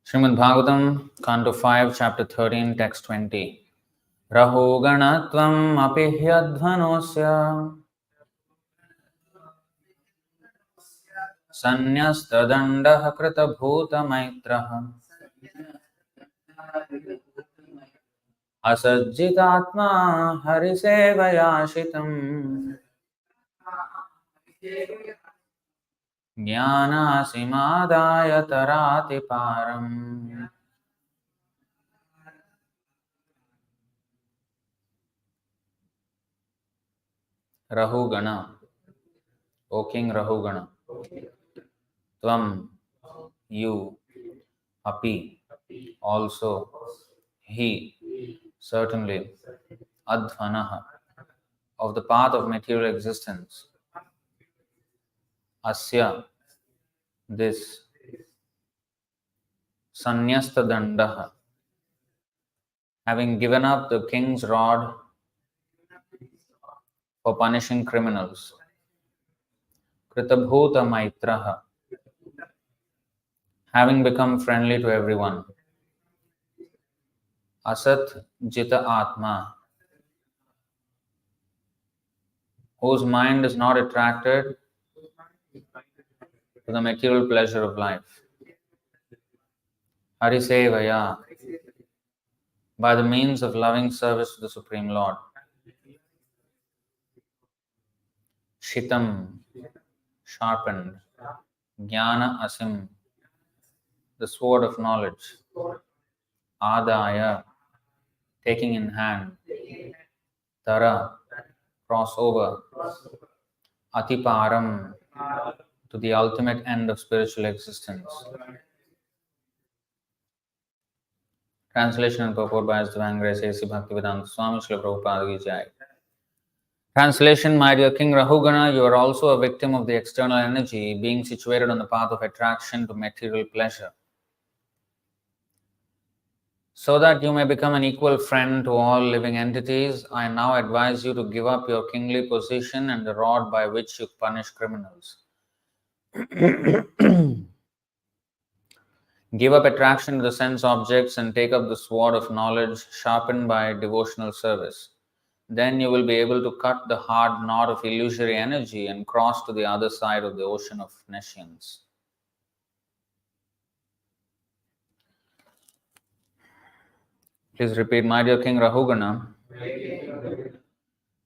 Srimad Bhagavatam, Canto 5, Chapter 13, Text 20. Raho ganatvam apihyadvanosya sanyasthadandah krita bhuta maitraha asajjitatma harisevayashitam jnanasimadaya tarati param. Rahugana, O King Rahugana, Tvam, you, Api, also, he, certainly, Advanaha, of the path of material existence, Asya, this, Sanyasta Dandaha, having given up the king's rod for punishing criminals, Kritabhuta Maitraha, having become friendly to everyone, Asat Jita Atma, whose mind is not attracted to the material pleasure of life, Harisevaya, by the means of loving service to the Supreme Lord, Shitam, sharpened, Jnana Asim, the sword of knowledge, Adaya, taking in hand, Tara, cross over, Atiparam, to the ultimate end of spiritual existence. Translation and purport by His Divine Grace A.C. Bhaktivedanta Swami Srila Prabhupada Ki Jai. Translation: My dear King Rahugana, you are also a victim of the external energy, being situated on the path of attraction to material pleasure. So that you may become an equal friend to all living entities, I now advise you to give up your kingly position and the rod by which you punish criminals. Give up attraction to the sense objects and take up the sword of knowledge sharpened by devotional service. Then you will be able to cut the hard knot of illusory energy and cross to the other side of the ocean of nescience. Please repeat, my dear King Rahugana,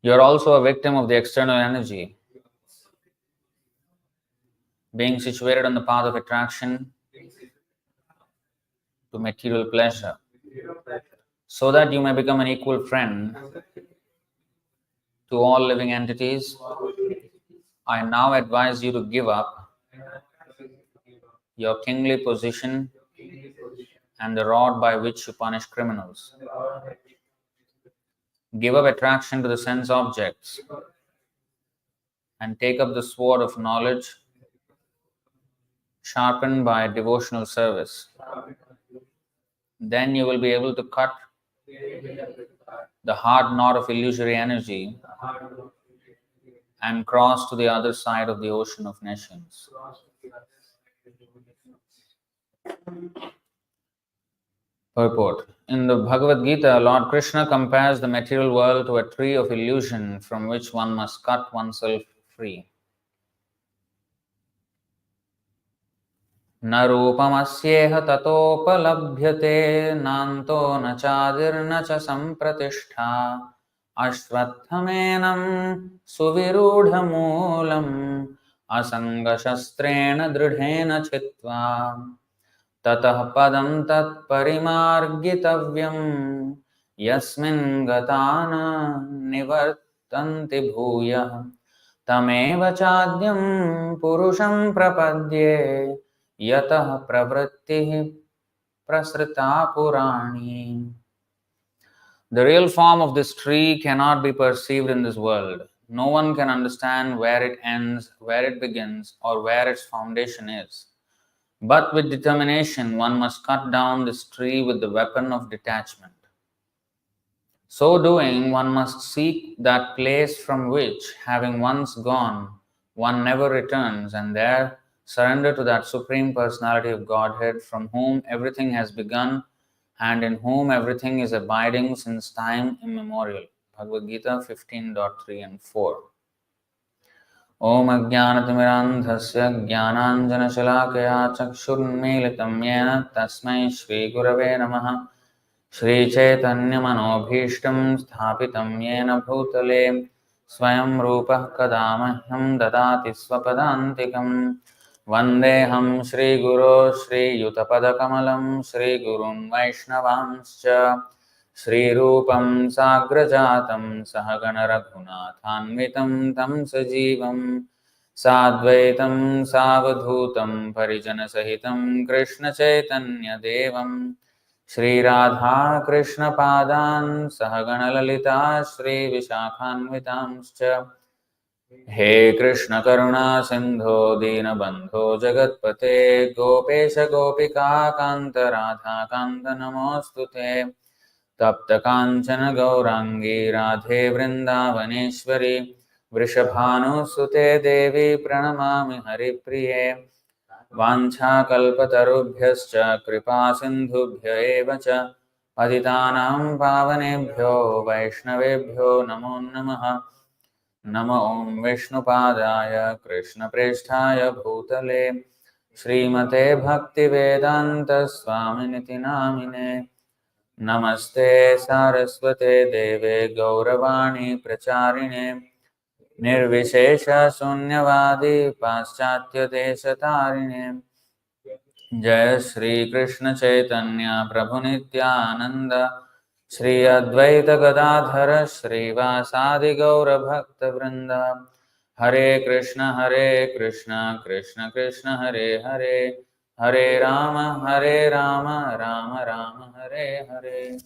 you are also a victim of the external energy, being situated on the path of attraction to material pleasure. So that you may become an equal friend to all living entities, I now advise you to give up your kingly position and the rod by which you punish criminals. Give up attraction to the sense objects and take up the sword of knowledge sharpened by devotional service. Then you will be able to cut the hard knot of illusory energy and cross to the other side of the ocean of nescience. Purport. In the Bhagavad Gita, Lord Krishna compares the material world to a tree of illusion from which one must cut oneself free. न रूपमस्येह ततोपलभ्यते नान्तो न चादिर्न च सम्प्रतिष्ठा अश्वत्थमेनं सुविरूढमूलम् असङ्गशस्त्रेण दृढेन चित्वा ततः पदं तत्परिमार्गितव्यं यस्मिन् गता न निवर्तन्ति भूयः तमेव चाद्यं पुरुषं प्रपद्ये यतः pravrittihi prasrita purani. The real form of this tree cannot be perceived in this world. No one can understand where it ends, where it begins, or where its foundation is. But with determination, one must cut down this tree with the weapon of detachment. So doing, one must seek that place from which, having once gone, one never returns, and there Surrender to that Supreme Personality of Godhead from whom everything has begun and in whom everything is abiding since time immemorial. Bhagavad Gita 15.3 and 4. Om Ajnanatimirandhasya Jnananjanashalakaya Chakshurmilitam Yena Tasmai Shri Gurave Namaha Shri Chaitanya Manobhishtam Sthapitam Yena Bhutale Swayam Rupa Kadamahyam Dadati Swapadantikam Vandeham Shri Guru Shri Yutapadakamalam Shri Gurun Vaishnavamscha Shri Rupam Sagrajatam Sahagana Raghunathanvitam Tam Sajivam Sadvaitam Savadhutam Parijana Sahitam Krishna Chaitanya Devam Shri Radha Krishna Padan Sahagana Lalita Shri Vishakhanvitamscha He Krishna Karuna Sindho Dina Bandho Jagatpate Gopesha Gopika Kanta Radha Kanta Namostute Tapta Kanchana Gaurangi Radhe Vrindavaneshwari Vrishabhanu Sute Devi Pranamami Haripriye Vancha Kalpatarubhyascha Kripa Sindhubhya eva cha Patitanam Pavanebhyo Vaishnavebhyo Namo Namaha Namo Om Vishnupadaya Krishna Presthaya Bhutale Srimate Bhaktivedanta Swaminiti Namine Namaste Saraswate Deve Gauravani Pracharine Nirvishesha Sunyavadi Paschatya Deshatarine Jai Shri Krishna Chaitanya Prabhu Nityananda Shri Advaita Gadadhara Shri Vasadi Gaura Bhakta Vrinda Hare Krishna Krishna Krishna Hare Hare Hare Rama Rama Rama Hare Hare.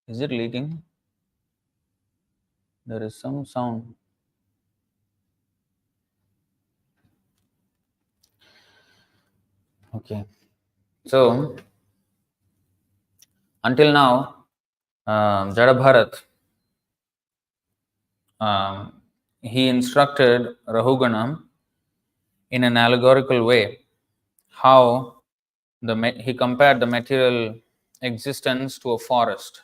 Is it leaking? There is some sound. Okay. So, until now, Jada Bharat, he instructed Rahuganam in an allegorical way how he compared the material existence to a forest.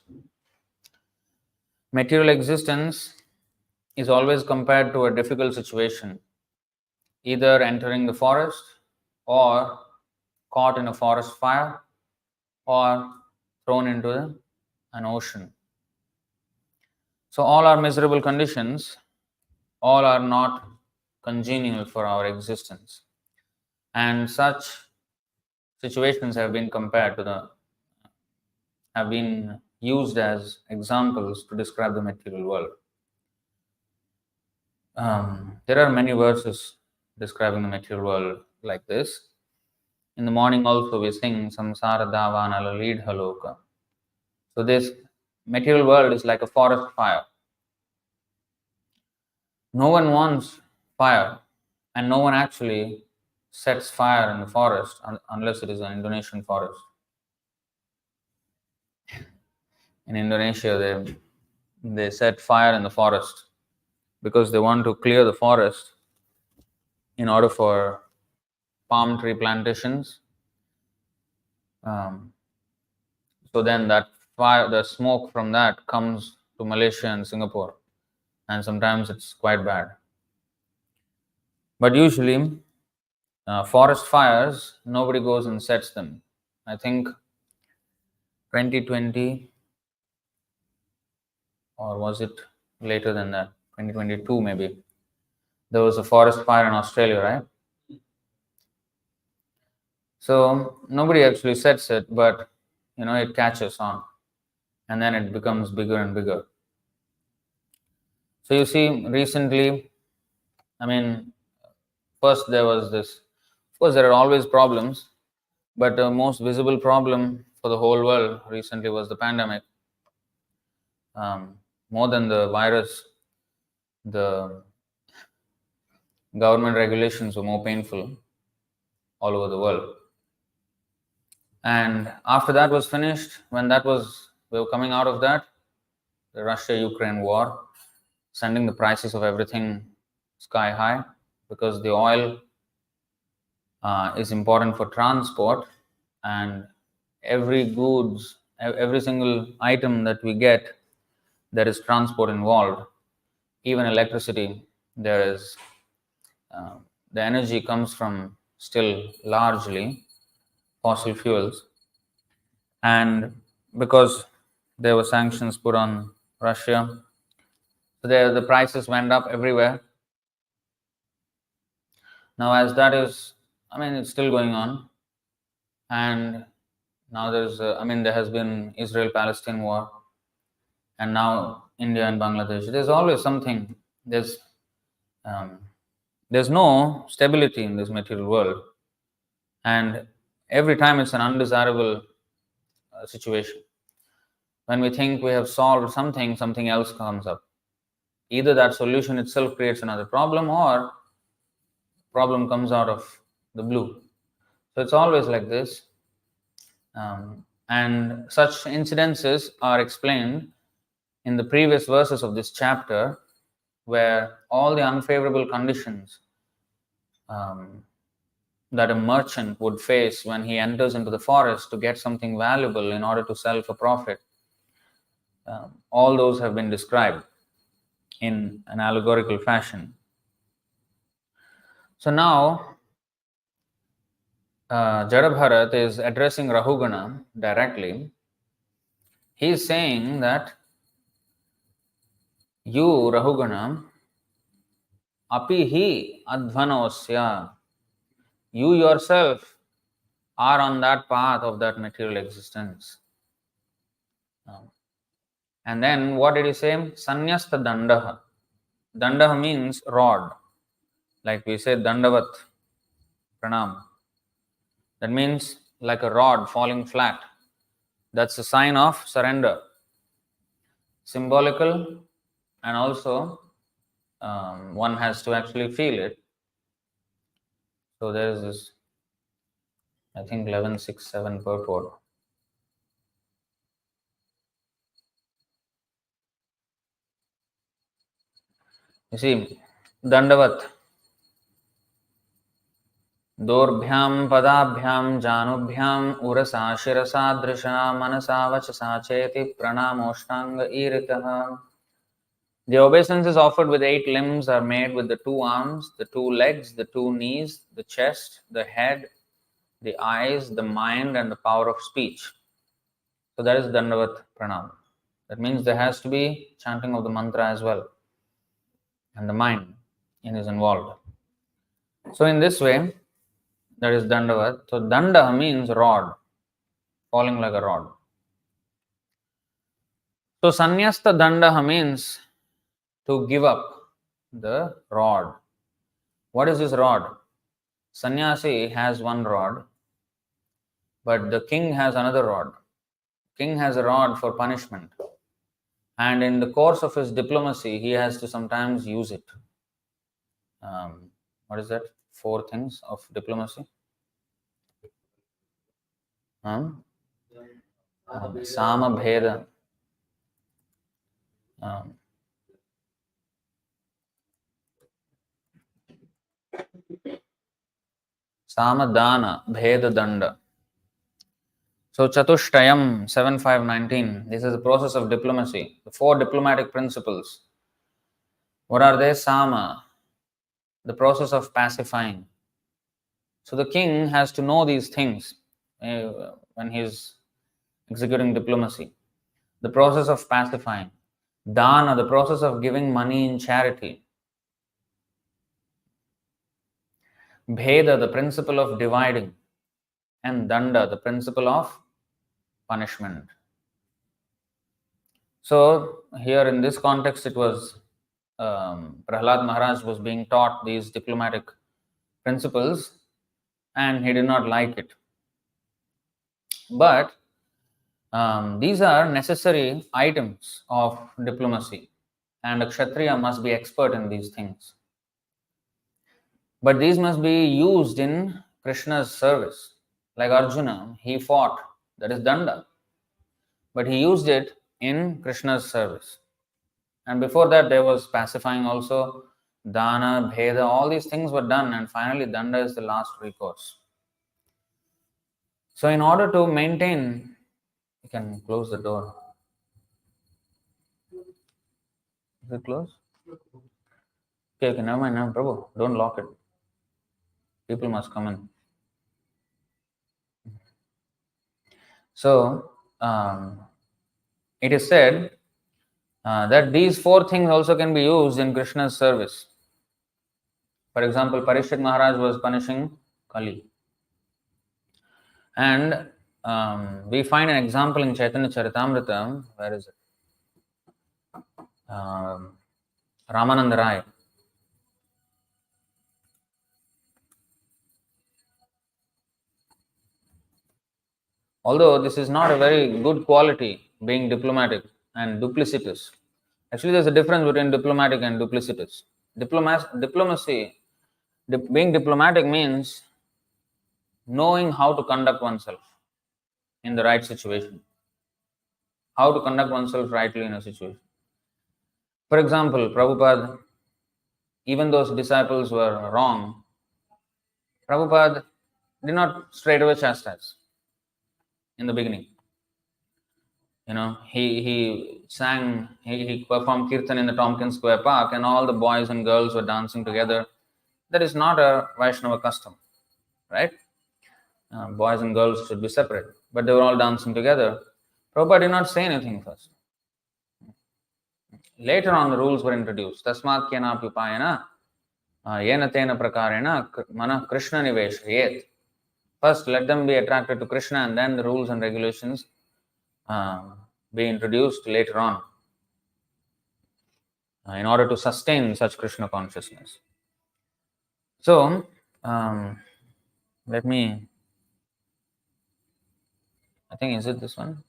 Material existence is always compared to a difficult situation, either entering the forest or caught in a forest fire or thrown into an ocean. So all our miserable conditions, all are not congenial for our existence. And such situations have been used as examples to describe the material world. There are many verses describing the material world like this. In the morning also we sing Samsara Davana Lalidha Loka. So this material world is like a forest fire. No one wants fire, and no one actually sets fire in the forest unless it is an Indonesian forest. In Indonesia, they set fire in the forest because they want to clear the forest in order for palm tree plantations. So then that fire, the smoke from that comes to Malaysia and Singapore, and sometimes it's quite bad. But usually, forest fires, nobody goes and sets them. I think 2020, or was it later than that? 2022 maybe. There was a forest fire in Australia, right? So nobody actually sets it, but it catches on, and then it becomes bigger and bigger. So you see, recently, first there was this. Of course, there are always problems, but the most visible problem for the whole world recently was the pandemic. More than the virus, the government regulations were more painful all over the world. And after that was finished, when that was we were coming out of that, the Russia-Ukraine war, sending the prices of everything sky high because the oil is important for transport, and every single item that we get, there is transport involved. Even electricity, there is the energy comes from still largely fossil fuels, and because there were sanctions put on Russia, so the prices went up everywhere. Now, as that is, it's still going on, and now there has been Israel-Palestine war, and now India and Bangladesh. There's always something. Um, there's no stability in this material world, and every time it's an undesirable situation. When we think we have solved something, something else comes up. Either that solution itself creates another problem, or problem comes out of the blue. So it's always like this. And such incidences are explained in the previous verses of this chapter, where all the unfavorable conditions that a merchant would face when he enters into the forest to get something valuable in order to sell for profit, all those have been described in an allegorical fashion. So now Jadabharat is addressing Rahugana directly. He is saying that you, Rahugana, api hi advanosya, you yourself are on that path of that material existence. And then what did he say? Sanyasta dandaha. Dandaha means rod. Like we say dandavat pranam. That means like a rod falling flat. That's a sign of surrender. Symbolical, and also one has to actually feel it. So there is this, I think 11.6.7 purport. You see, dandavat, दोर्भ्याम पदाभ्याम जानुभ्याम उरसा शिरसा दृशा मनसा वचसा चेति प्रणामोष्टांग ईरितः. The obeisances offered with 8 limbs are made with the 2 arms, the 2 legs, the 2 knees, the chest, the head, the eyes, the mind, and the power of speech. So that is Dandavat Pranam. That means there has to be chanting of the mantra as well, and the mind is involved. So in this way, that is Dandavat. So Danda means rod, falling like a rod. So Sanyasta Dandaha means to give up the rod. What is this rod? Sannyasi has one rod, but the king has another rod. King has a rod for punishment, and in the course of his diplomacy, he has to sometimes use it. What is that? 4 things of diplomacy. Sama Bheda. Samadana Bheda Danda. So Chatushtayam 7.5.19. This is the process of diplomacy. The 4 diplomatic principles. What are they? Sama, the process of pacifying. So the king has to know these things when he is executing diplomacy. The process of pacifying. Dana, the process of giving money in charity. Bheda, the principle of dividing. And Danda, the principle of punishment. So here in this context, it was Prahlad Maharaj was being taught these diplomatic principles, and he did not like it. But these are necessary items of diplomacy, and a Kshatriya must be expert in these things. But these must be used in Krishna's service. Like Arjuna, he fought, that is Danda. but he used it in Krishna's service. And before that, there was pacifying also, dana, bheda, all these things were done, and finally, danda is the last recourse. So, in order to maintain, you can close the door. Is it closed? Okay, never mind, no, Prabhu, don't lock it. People must come in. So, it is said that these four things also can be used in Krishna's service. For example, Parishit Maharaj was punishing Kali. And we find an example in Chaitanya Charitamrita. Where is it? Ramananda Rai. Although this is not a very good quality, being diplomatic and duplicitous. Actually, there's a difference between diplomatic and duplicitous. Being diplomatic means knowing how to conduct oneself in the right situation. How to conduct oneself rightly in a situation. For example, Prabhupada, even those disciples were wrong, Prabhupada did not straight away chastise in the beginning. You know, he sang, he performed kirtan in the Tompkins Square Park, and all the boys and girls were dancing together. That is not a Vaishnava custom, right? Boys and girls should be separate, but they were all dancing together. Prabhupada did not say anything first. Later on, the rules were introduced. Tasmat kyena pipayana yena tena prakarena mana Krishna niveshayet. First, let them be attracted to Krishna, and then the rules and regulations be introduced later on in order to sustain such Krishna consciousness. So, let me, I think, is it this one?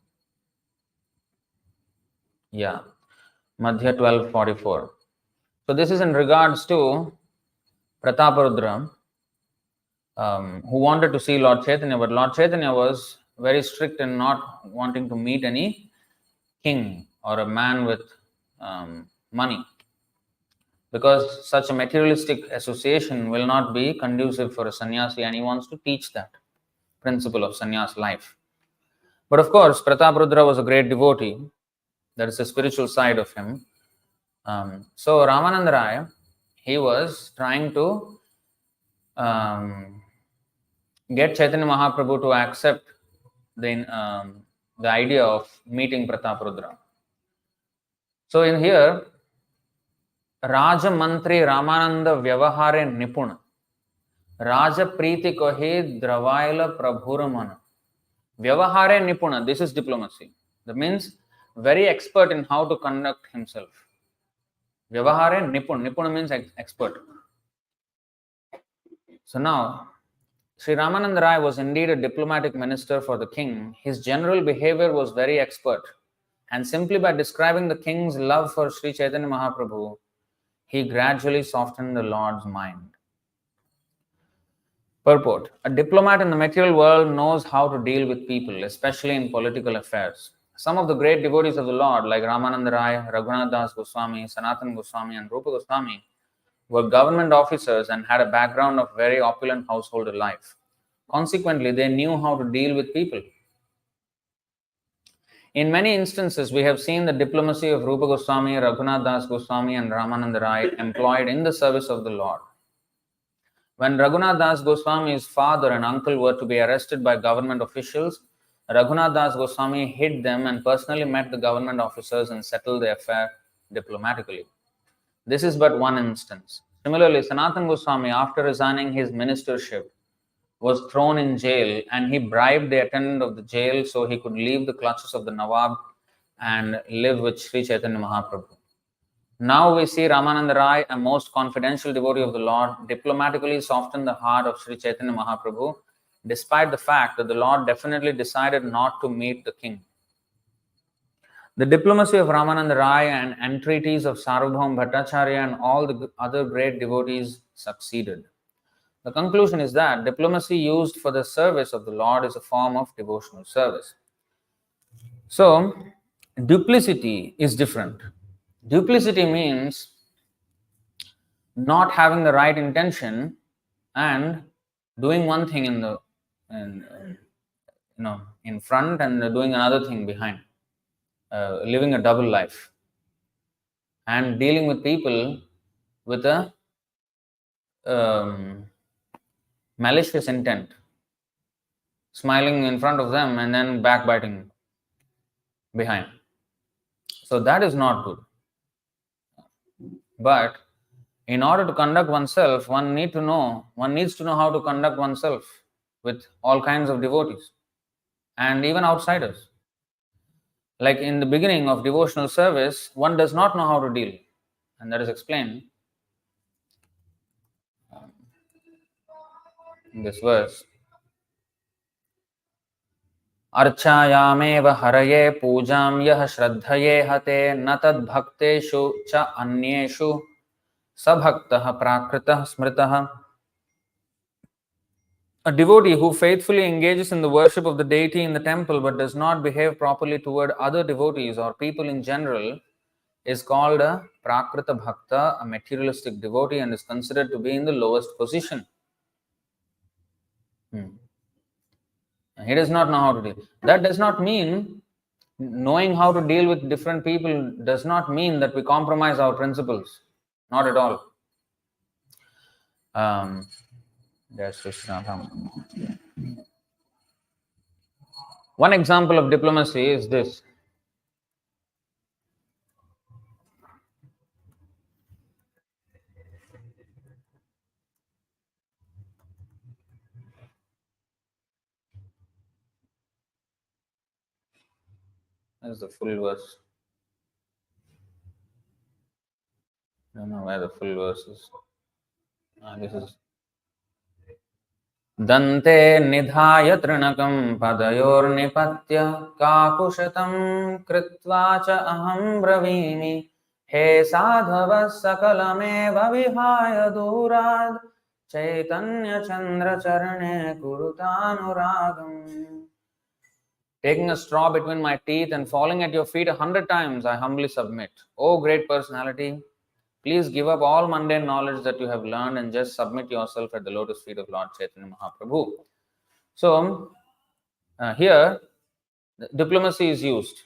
Yeah, Madhya 12:44. So, this is in regards to Prataparudra, who wanted to see Lord Chaitanya, but Lord Chaitanya was very strict in not wanting to meet any king or a man with money, because such a materialistic association will not be conducive for a sannyasi, and he wants to teach that principle of sannyas life. But of course, Prataparudra was a great devotee. That is the spiritual side of him. So Ramananda Raya, he was trying to get Chaitanya Mahaprabhu to accept the idea of meeting Prataparudra. So in here, Raja Mantri Ramananda Vyavahare Nipuna, Raja Preeti Kohe Dravaila Prabhuramana. Vyavahare Nipuna, this is diplomacy. That means very expert in how to conduct himself. Vyavahare Nipun. Nipuna means expert. So now, Sri Ramananda Rai was indeed a diplomatic minister for the king. His general behavior was very expert. And simply by describing the king's love for Sri Chaitanya Mahaprabhu, he gradually softened the Lord's mind. Purport. A diplomat in the material world knows how to deal with people, especially in political affairs. Some of the great devotees of the Lord, like Ramananda Rai, Raghunath Das Goswami, Sanatana Goswami, and Rupa Goswami, were government officers and had a background of very opulent household life. Consequently, they knew how to deal with people. In many instances, we have seen the diplomacy of Rupa Goswami, Raghunath Das Goswami, and Ramananda Rai employed in the service of the Lord. When Raghunath Das Goswami's father and uncle were to be arrested by government officials, Raghunath Das Goswami hid them and personally met the government officers and settled the affair diplomatically. This is but one instance. Similarly, Sanatana Goswami, after resigning his ministership, was thrown in jail, and he bribed the attendant of the jail so he could leave the clutches of the Nawab and live with Sri Chaitanya Mahaprabhu. Now we see Ramananda Rai, a most confidential devotee of the Lord, diplomatically soften the heart of Sri Chaitanya Mahaprabhu, despite the fact that the Lord definitely decided not to meet the king. The diplomacy of Ramananda Rai and entreaties of Sarvabhaum Bhattacharya and all the other great devotees succeeded. The conclusion is that diplomacy used for the service of the Lord is a form of devotional service. So, duplicity is different. Duplicity means not having the right intention and doing one thing in, in front and doing another thing behind, living a double life and dealing with people with a um, malicious intent, smiling in front of them and then backbiting behind. So that is not good. But in order to conduct oneself, one needs to know how to conduct oneself with all kinds of devotees and even outsiders. Like in the beginning of devotional service, one does not know how to deal, and that is explained in this verse. अर्चायामेव हरये पूजां यः श्रद्धये हते न तद्भक्तेषु च अन्येषु sabhaktah prakritah smritah. A devotee who faithfully engages in the worship of the deity in the temple but does not behave properly toward other devotees or people in general is called a prakrita bhakta, a materialistic devotee, and is considered to be in the lowest position. He does not know how to deal. That does not mean knowing how to deal with different people does not mean that we compromise our principles. Not at all. One example of diplomacy is this. This is the full verse. I don't know where the full verse is. This is दन्ते निधाय तृणकं पदयोर्निपत्य काकुशतं कृत्वा च अहं ब्रवीमि हे साधवः सकलमेव विहाय दूरात् चैतन्यचन्द्रचरणे कुरुतानुरागम्. Taking a straw between my teeth and falling at your feet 100 times, I humbly submit. O great personality, please give up all mundane knowledge that you have learned and just submit yourself at the lotus feet of Lord Chaitanya Mahaprabhu. So, here, diplomacy is used.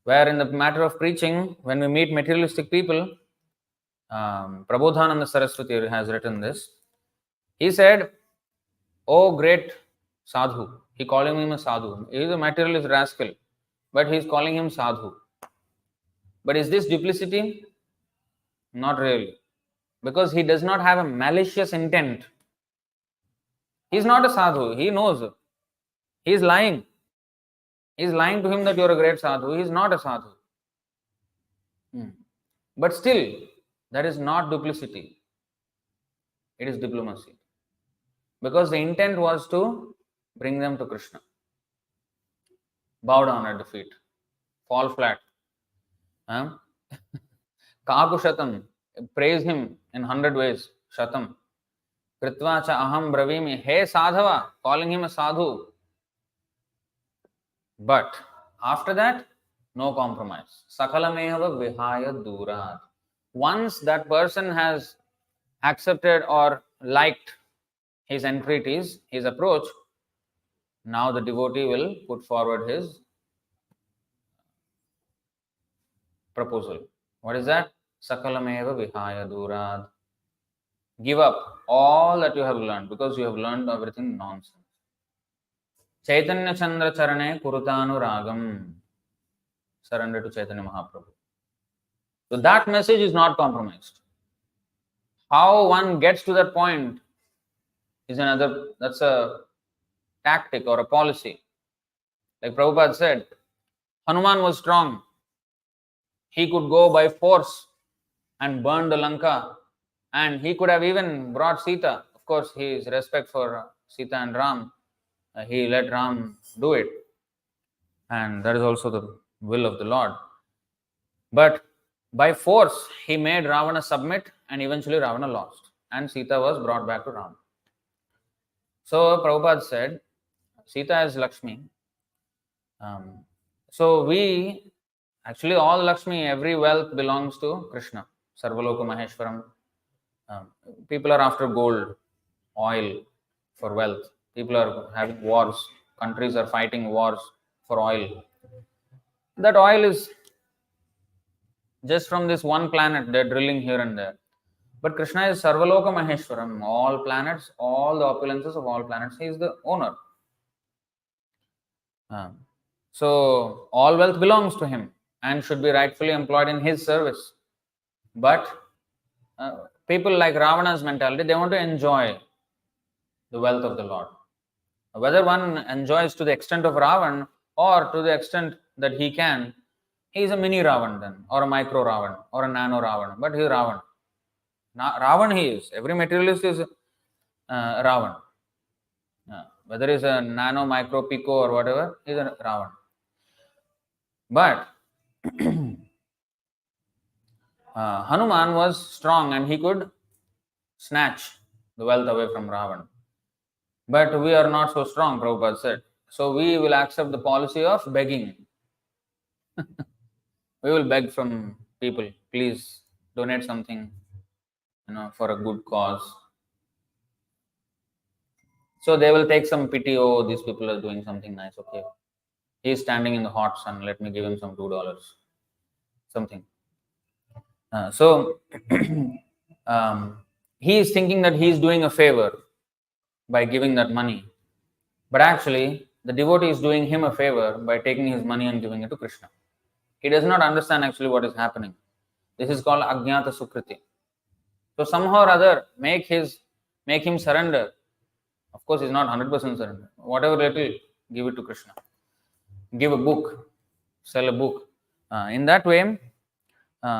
Where in the matter of preaching, when we meet materialistic people, Prabodhananda Saraswati has written this. He said, "Oh great sadhu," he calling him a sadhu. He is a materialist rascal, but he is calling him sadhu. But is this duplicity? Not really. Because he does not have a malicious intent. He is not a sadhu. He knows. He is lying. He is lying to him that you are a great sadhu. He is not a sadhu. But still, that is not duplicity. It is diplomacy. Because the intent was to bring them to Krishna. Bow down at the feet. Fall flat. Kakushatam. Praise him in 100 ways. Shatam. Kritva cha aham bravimi. Hey sadhava. Calling him a sadhu. But after that, no compromise. Sakalamehava vihaya durat. Once that person has accepted or liked his entreaties, his approach, now the devotee will put forward his proposal. What is that? Sakalameva vihaya durat. Give up all that you have learned because you have learned everything nonsense. Chaitanya Chandra Charane Kurutanu Ragam. Surrender to Chaitanya Mahaprabhu. So that message is not compromised. How one gets to that point is another, that's a tactic or a policy. Like Prabhupada said, Hanuman was strong. He could go by force and burn the Lanka, and he could have even brought Sita. Of course, his respect for Sita and Ram, he let Ram do it, and that is also the will of the Lord. But by force, he made Ravana submit, and eventually Ravana lost, and Sita was brought back to Ram. So Prabhupada said, Sita is Lakshmi. So we, actually all Lakshmi, every wealth belongs to Krishna. Sarvaloka Maheshwaram. Um, People are after gold, oil for wealth. People are having wars. Countries are fighting wars for oil. That oil is just from this one planet. They're drilling here and there. But Krishna is Sarvaloka Maheshwaram. All planets, all the opulences of all planets, he is the owner. Um, so all wealth belongs to him and should be rightfully employed in his service. But people like Ravana's mentality, they want to enjoy the wealth of the Lord. Whether one enjoys to the extent of Ravan or to the extent that he can, he is a mini Ravan then, or a micro Ravan, or a nano Ravan. But he is Ravan. Ravan he is. Every materialist is Ravan. Whether it's a nano, micro, pico, or whatever, he is a Ravan. But Hanuman was strong and he could snatch the wealth away from Ravan. But we are not so strong, Prabhupada said. So we will accept the policy of begging. We will beg from people, please donate something, for a good cause. So they will take some pity. Oh, these people are doing something nice. Okay, he is standing in the hot sun. Let me give him some $2, something. So he is thinking that he is doing a favor by giving that money, but actually the devotee is doing him a favor by taking his money and giving it to Krishna. He does not understand actually what is happening. This is called Ajnata Sukriti. So somehow or other, make him surrender. Of course, he's not 100% surrender. Whatever little, give it to Krishna. Give a book, sell a book. In that way,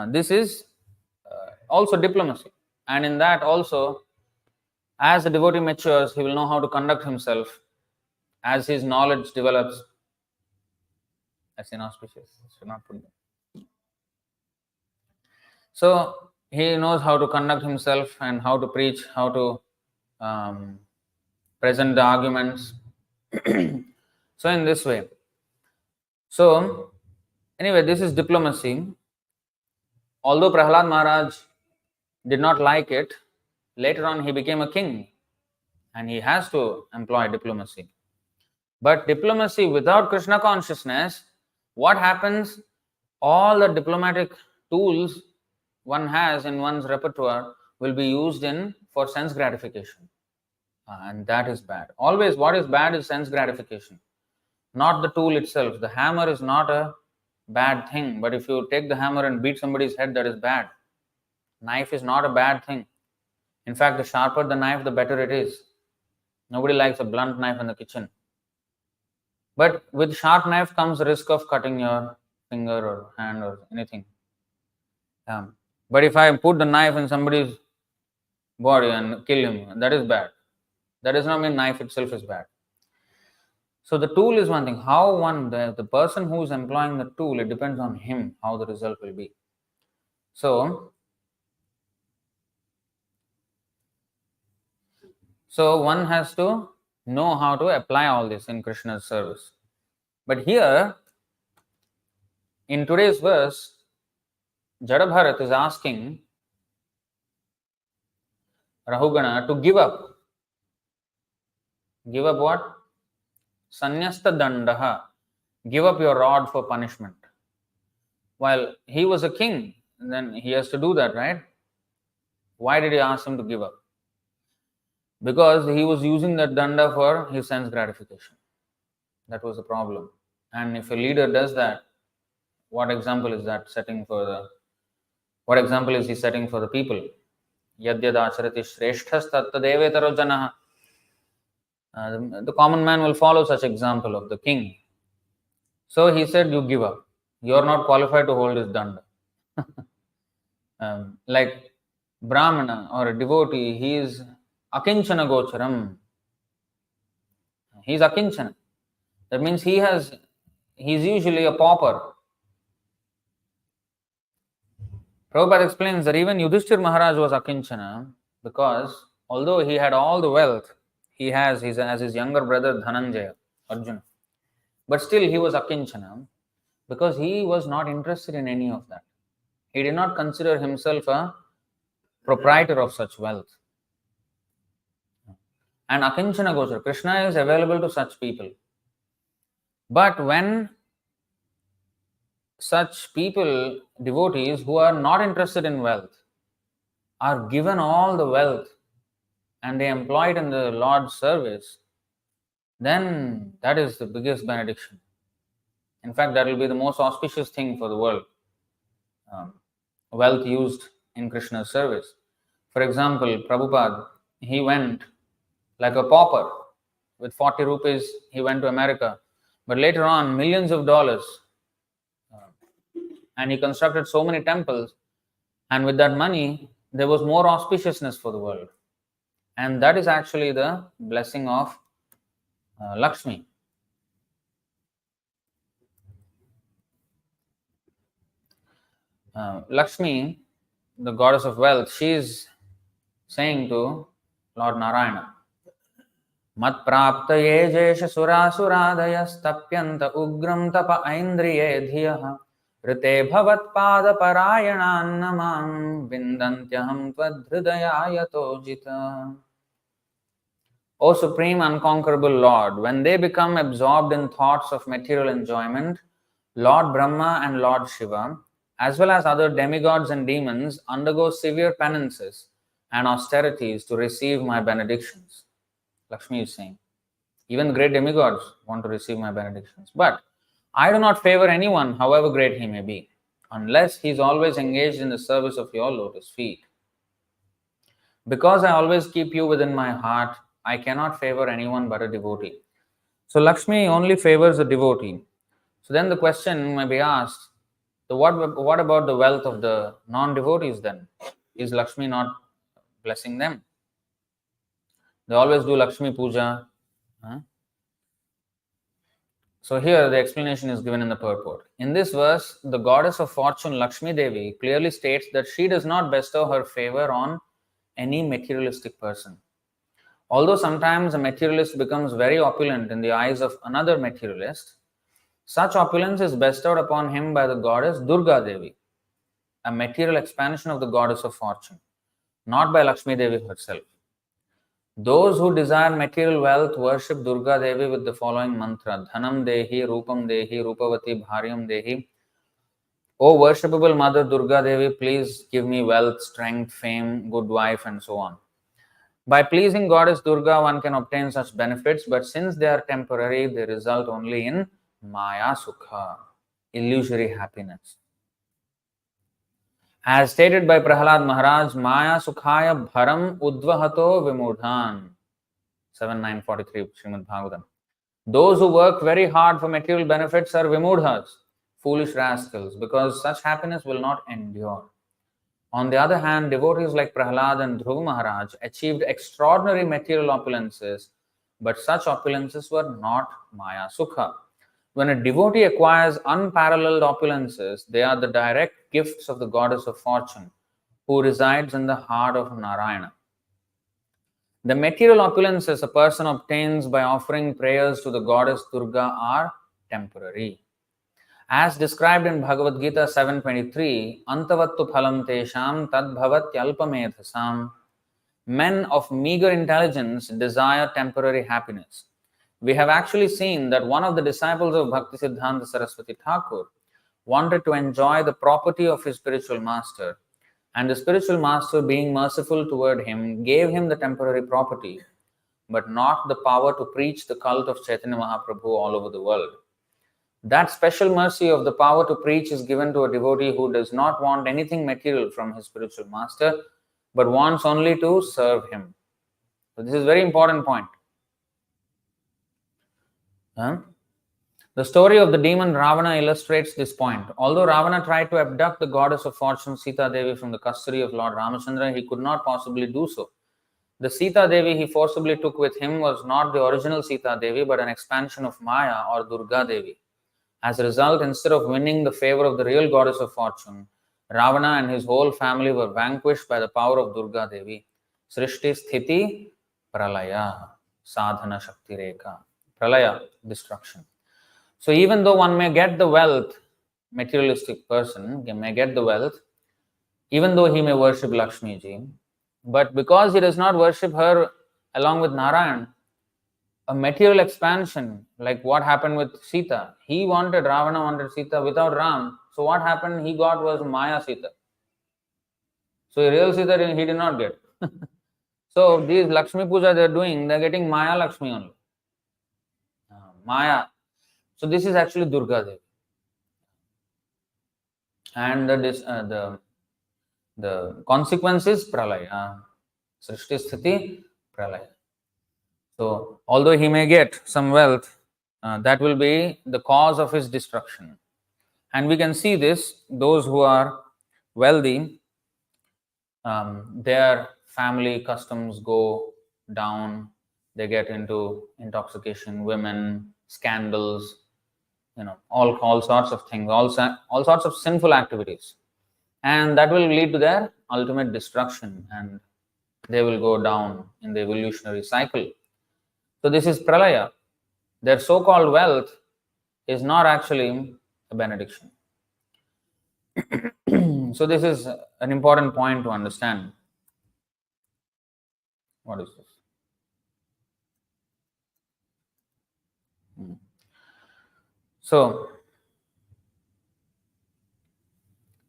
this is also diplomacy. And in that also, as the devotee matures, he will know how to conduct himself. As his knowledge develops, that's inauspicious. Should not put that. So he knows how to conduct himself and how to preach, how to present the arguments. So in this way. So anyway, this is diplomacy. Although Prahlad Maharaj did not like it, later on he became a king and he has to employ diplomacy. But diplomacy without Krishna consciousness, what happens? All the diplomatic tools one has in one's repertoire will be used for sense gratification. And that is bad. Always what is bad is sense gratification, not the tool itself. The hammer is not a bad thing, but if you take the hammer and beat somebody's head, that is bad. Knife is not a bad thing. In fact, the sharper the knife, the better it is. Nobody likes a blunt knife in the kitchen. But with sharp knife comes the risk of cutting your finger or hand or anything. But if I put the knife in somebody's body and kill him, that is bad. That does not mean knife itself is bad. So the tool is one thing. How the person who is employing the tool, it depends on him how the result will be. So one has to know how to apply all this in Krishna's service. But here, in today's verse, Jadabharat is asking Rahugana to give up. Give up what? Sanyasta dandaha. Give up your rod for punishment. While he was a king, then he has to do that, right? Why did he ask him to give up? Because he was using that danda for his sense gratification. That was the problem. And if a leader does that, what example is that setting for what example is he setting for the people? Yadyad acharati shreshthas tattadevetaro janaha. The common man will follow such example of the king. So he said, you give up. You are not qualified to hold his danda. Like Brahmana or a devotee, he is akinchana gocharam. He is akinchana. That means he is usually a pauper. Prabhupada explains that even Yudhishthir Maharaj was akinchana because although he had all the wealth, he has as his younger brother Dhananjaya, Arjuna. But still he was akinchana because he was not interested in any of that. He did not consider himself a proprietor of such wealth. And akinchana gochara, Krishna is available to such people. But when such people, devotees who are not interested in wealth, are given all the wealth and they employ it in the Lord's service, then that is the biggest benediction. In fact, that will be the most auspicious thing for the world. Wealth used in Krishna's service. For example, Prabhupada, he went like a pauper. With 40 rupees, he went to America. But later on, millions of dollars. And he constructed so many temples. And with that money, there was more auspiciousness for the world. And that is actually the blessing of Lakshmi. Lakshmi, the goddess of wealth, she is saying to Lord Narayana, Mat praptaye jesha surasuradayastapyanta ugram tapa aindriye dhiyaha rite bhavat pada parayanannamam vindantyaham tvadhridaya jita. O Supreme Unconquerable Lord, when they become absorbed in thoughts of material enjoyment, Lord Brahma and Lord Shiva, as well as other demigods and demons, undergo severe penances and austerities to receive my benedictions. Lakshmi is saying, even great demigods want to receive my benedictions. But I do not favor anyone, however great he may be, unless he is always engaged in the service of your lotus feet. Because I always keep you within my heart, I cannot favor anyone but a devotee. So Lakshmi only favors a devotee. So then the question may be asked, so what about the wealth of the non-devotees then? Is Lakshmi not blessing them? They always do Lakshmi Puja. So here the explanation is given in the purport. In this verse, the goddess of fortune Lakshmi Devi clearly states that she does not bestow her favor on any materialistic person. Although sometimes a materialist becomes very opulent in the eyes of another materialist, such opulence is bestowed upon him by the goddess Durga Devi, a material expansion of the goddess of fortune, not by Lakshmi Devi herself. Those who desire material wealth worship Durga Devi with the following mantra: Dhanam Dehi, Rupam Dehi, Rupavati Bharyam Dehi. O worshipable Mother Durga Devi, please give me wealth, strength, fame, good wife, and so on. By pleasing Goddess Durga, one can obtain such benefits, but since they are temporary, they result only in Maya Sukha, illusory happiness. As stated by Prahlad Maharaj, Maya Sukhaya Bharam Udvahato Vimudhan, 7943 Srimad Bhagavatam. Those who work very hard for material benefits are Vimudhas, foolish rascals, because such happiness will not endure. On the other hand, devotees like Prahlad and Dhruva Maharaj achieved extraordinary material opulences, but such opulences were not Maya Sukha. When a devotee acquires unparalleled opulences, they are the direct gifts of the goddess of fortune, who resides in the heart of Narayana. The material opulences a person obtains by offering prayers to the goddess Durga are temporary. As described in Bhagavad Gita 7.23, Antavattu phalam tesham tadbhavatyalpamedhasam. Men of meager intelligence desire temporary happiness. We have actually seen that one of the disciples of Bhaktisiddhanta Saraswati Thakur wanted to enjoy the property of his spiritual master, and the spiritual master, being merciful toward him, gave him the temporary property, but not the power to preach the cult of Chaitanya Mahaprabhu all over the world. That special mercy of the power to preach is given to a devotee who does not want anything material from his spiritual master, but wants only to serve him. So this is a very important point. The story of the demon Ravana illustrates this point. Although Ravana tried to abduct the goddess of fortune Sita Devi from the custody of Lord Ramachandra, he could not possibly do so. The Sita Devi he forcibly took with him was not the original Sita Devi, but an expansion of Maya or Durga Devi. As a result, instead of winning the favor of the real goddess of fortune, Ravana and his whole family were vanquished by the power of Durga Devi. Srishti Sthiti Pralaya Sadhana Shakti Rekha. Pralaya, destruction. So even though one may get the wealth materialistic person may get the wealth, even though he may worship Lakshmi ji, but because he does not worship her along with Narayan, a material expansion, like what happened with Sita. Ravana wanted Sita without Ram. So what happened? He got was Maya Sita. So a real Sita he did not get. So these Lakshmi Puja they are doing, they are getting Maya Lakshmi only. Maya. So this is actually Durga Devi. And the consequence is Pralaya. Srishti Sthiti Pralaya. So although he may get some wealth, that will be the cause of his destruction. And we can see this, those who are wealthy, their family customs go down, they get into intoxication, women, scandals, all sorts of things, all sorts of sinful activities. And that will lead to their ultimate destruction, and they will go down in the evolutionary cycle. So this is Pralaya. Their so-called wealth is not actually a benediction. So this is an important point to understand. What is this? So,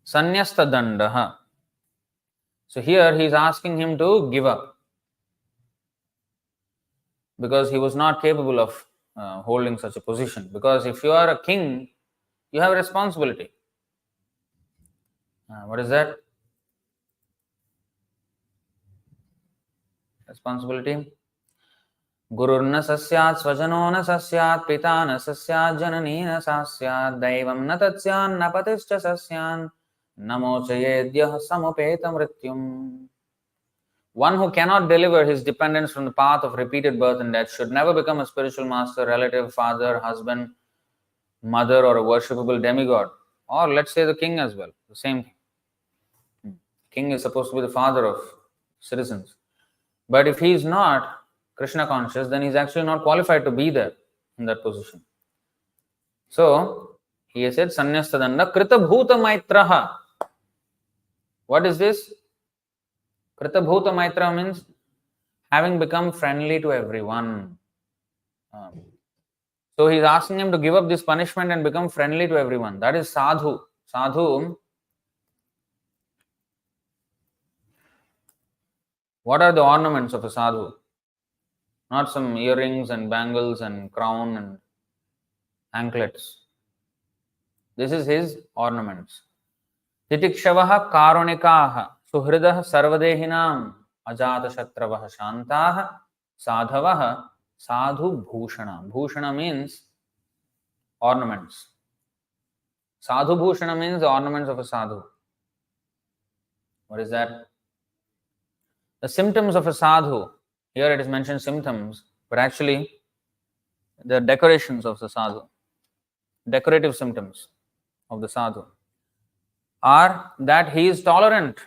Sanyasta Dandaha. So here he is asking him to give up, because he was not capable of holding such a position. Because if you are a king, you have a responsibility. What is that? Responsibility. Gururna sasyat svajano na sasyat pita na sasyat janani na sasyat daivam na tatsyan na patischa sasyan namo chayedyah samupeta mrityum. One who cannot deliver his dependents from the path of repeated birth and death should never become a spiritual master, relative, father, husband, mother, or a worshipable demigod. Or let's say the king as well, the same thing. King is supposed to be the father of citizens. But if he is not Krishna conscious, then he is actually not qualified to be there in that position. So, he said, Sanyastadanda Krita Bhuta Maitraha. What is this? Krita Bhuta Maitra means having become friendly to everyone. So he is asking him to give up this punishment and become friendly to everyone. That is sadhu. Sadhu. What are the ornaments of a sadhu? Not some earrings and bangles and crown and anklets. This is his ornaments. Titikshavaha karunikaha suhridah sarvadehinam ajata shatravaha shantaha sadhavaha sadhu bhushana. Bhushana means ornaments. Sadhu bhushana means the ornaments of a sadhu. What is that? The symptoms of a sadhu. Here it is mentioned symptoms, but actually the decorations of the sadhu, decorative symptoms of the sadhu, are that he is tolerant,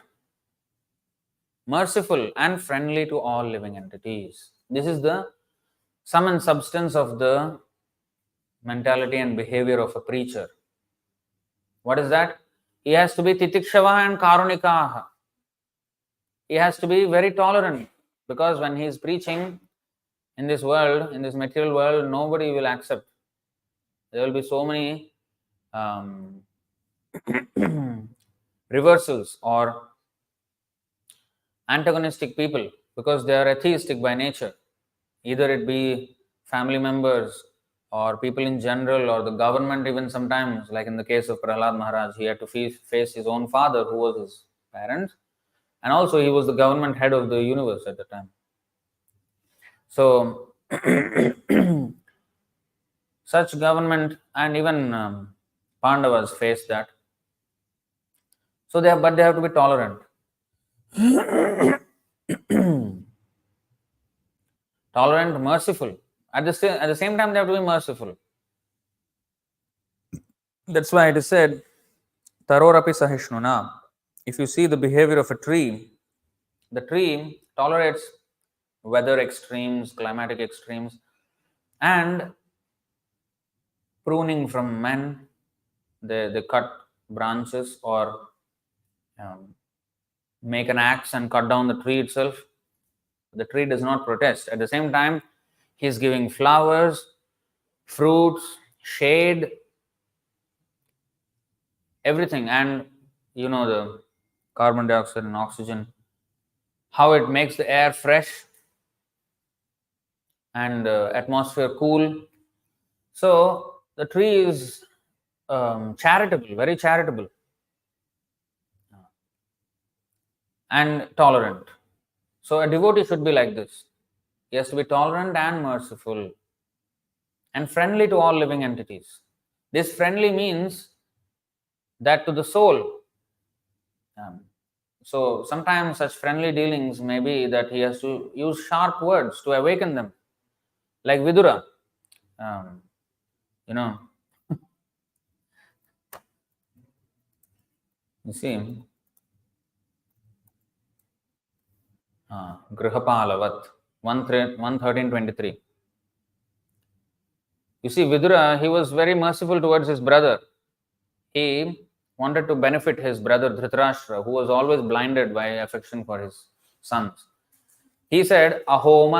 merciful, and friendly to all living entities. This is the sum and substance of the mentality and behavior of a preacher. What is that? He has to be titikshava and karunikaha. He has to be very tolerant, because when he is preaching in this world, in this material world, nobody will accept. There will be so many reversals or antagonistic people, because they are atheistic by nature. Either it be family members or people in general, or the government even sometimes, like in the case of Prahlad Maharaj, he had to face his own father, who was his parents, and also he was the government head of the universe at the time. So, such government and even Pandavas faced that. So they have to be tolerant. Tolerant, merciful. At the same time, they have to be merciful. That's why it is said, Tarorapi Sahishnuna. If you see the behavior of a tree, the tree tolerates weather extremes, climatic extremes, and pruning from men, They cut branches or make an axe and cut down the tree itself. The tree does not protest. At the same time, he is giving flowers, fruits, shade, everything. And the carbon dioxide and oxygen, how it makes the air fresh and atmosphere cool. So the tree is charitable, very charitable and tolerant. So a devotee should be like this. He has to be tolerant and merciful and friendly to all living entities. This friendly means that to the soul. So sometimes such friendly dealings may be that he has to use sharp words to awaken them. Like Vidura. You see, Grihapalavat 113:23. You see, Vidura, he was very merciful towards his brother. He wanted to benefit his brother Dhritarashtra, who was always blinded by affection for his sons. He said, Aho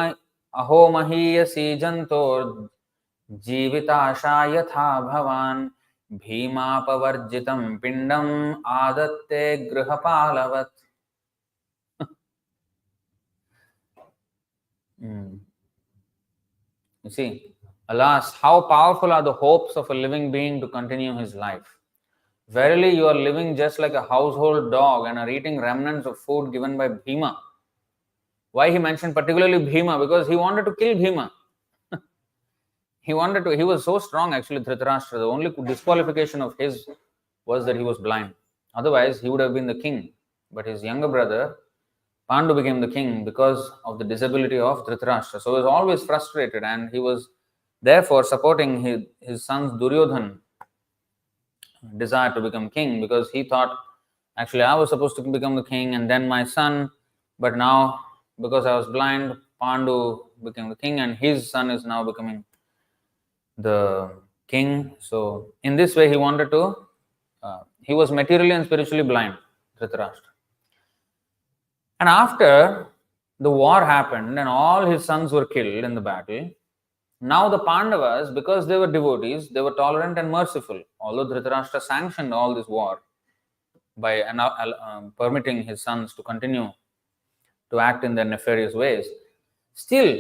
mahiyasi jantor jivita yatha bhavan bhima pavarjitam pindam adatte grihapalavat. You see, alas, how powerful are the hopes of a living being to continue his life. Verily, you are living just like a household dog and are eating remnants of food given by Bhima. Why he mentioned particularly Bhima? Because he wanted to kill Bhima. He was so strong actually, Dhritarashtra. The only disqualification of his was that he was blind. Otherwise, he would have been the king. But his younger brother, Pandu, became the king because of the disability of Dhritarashtra. So he was always frustrated and he was therefore supporting his son's Duryodhan desire to become king, because he thought, actually I was supposed to become the king and then my son, but now because I was blind, Pandu became the king and his son is now becoming the king. So in this way he wanted to, he was materially and spiritually blind, Dhritarashtra. And after the war happened and all his sons were killed in the battle, now the Pandavas, because they were devotees, they were tolerant and merciful. Although Dhritarashtra sanctioned all this war by permitting his sons to continue to act in their nefarious ways, still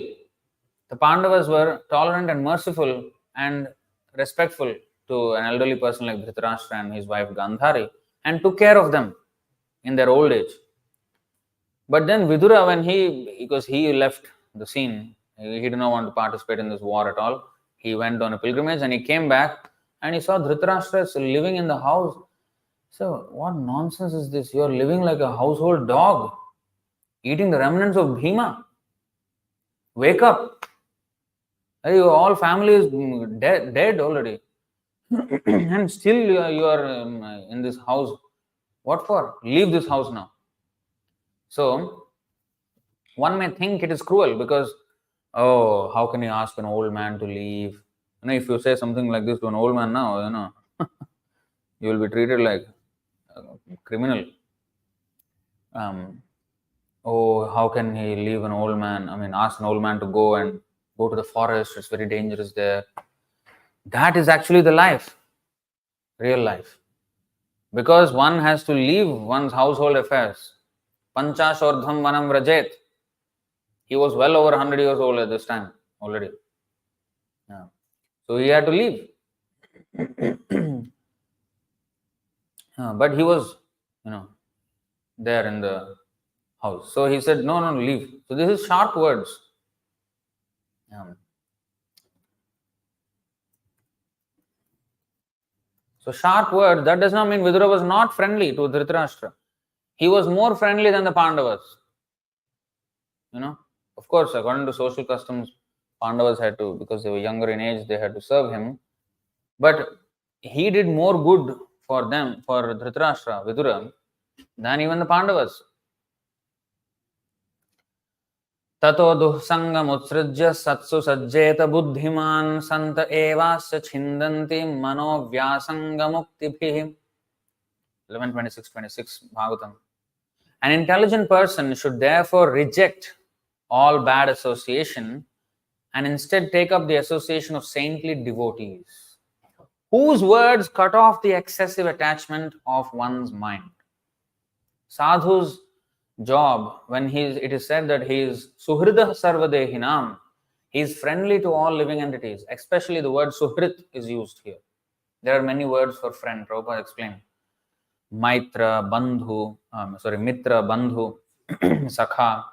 the Pandavas were tolerant and merciful and respectful to an elderly person like Dhritarashtra and his wife Gandhari, and took care of them in their old age. But then Vidura, because he left the scene, he did not want to participate in this war at all. He went on a pilgrimage and he came back and he saw Dhritarashtra living in the house. So, what nonsense is this? You are living like a household dog, eating the remnants of Bhima. Wake up. Your whole family is dead already. And still you are in this house. What for? Leave this house now. So, one may think it is cruel because, oh, how can you ask an old man to leave? If you say something like this to an old man now, you will be treated like a criminal. Oh, how can he leave an old man? Ask an old man to go to the forest. It's very dangerous there. That is actually the life, real life. Because one has to leave one's household affairs. Panchashordham vanam vrajet. He was well over 100 years old at this time already. Yeah. So he had to leave. But he was, there in the house. So he said, no, leave. So this is sharp words. So sharp words, that does not mean Vidura was not friendly to Dhritarashtra. He was more friendly than the Pandavas. Of course, according to social customs, Pandavas had to, because they were younger in age, they had to serve him. But he did more good for them, for Dhritarashtra, Vidura, than even the Pandavas. Tato duhsangam utsrujya satsu sajjeta buddhiman santa evasya chindanti mano vyasangamukti. 11:26-26 Bhagavatam. An intelligent person should therefore reject all bad association and instead take up the association of saintly devotees, whose words cut off the excessive attachment of one's mind. Sadhu's job, when it is said that he is suhridah sarvadehinam, he is friendly to all living entities. Especially the word suhrit is used here. There are many words for friend. Prabhupada explained. Mitra, Bandhu, Sakha,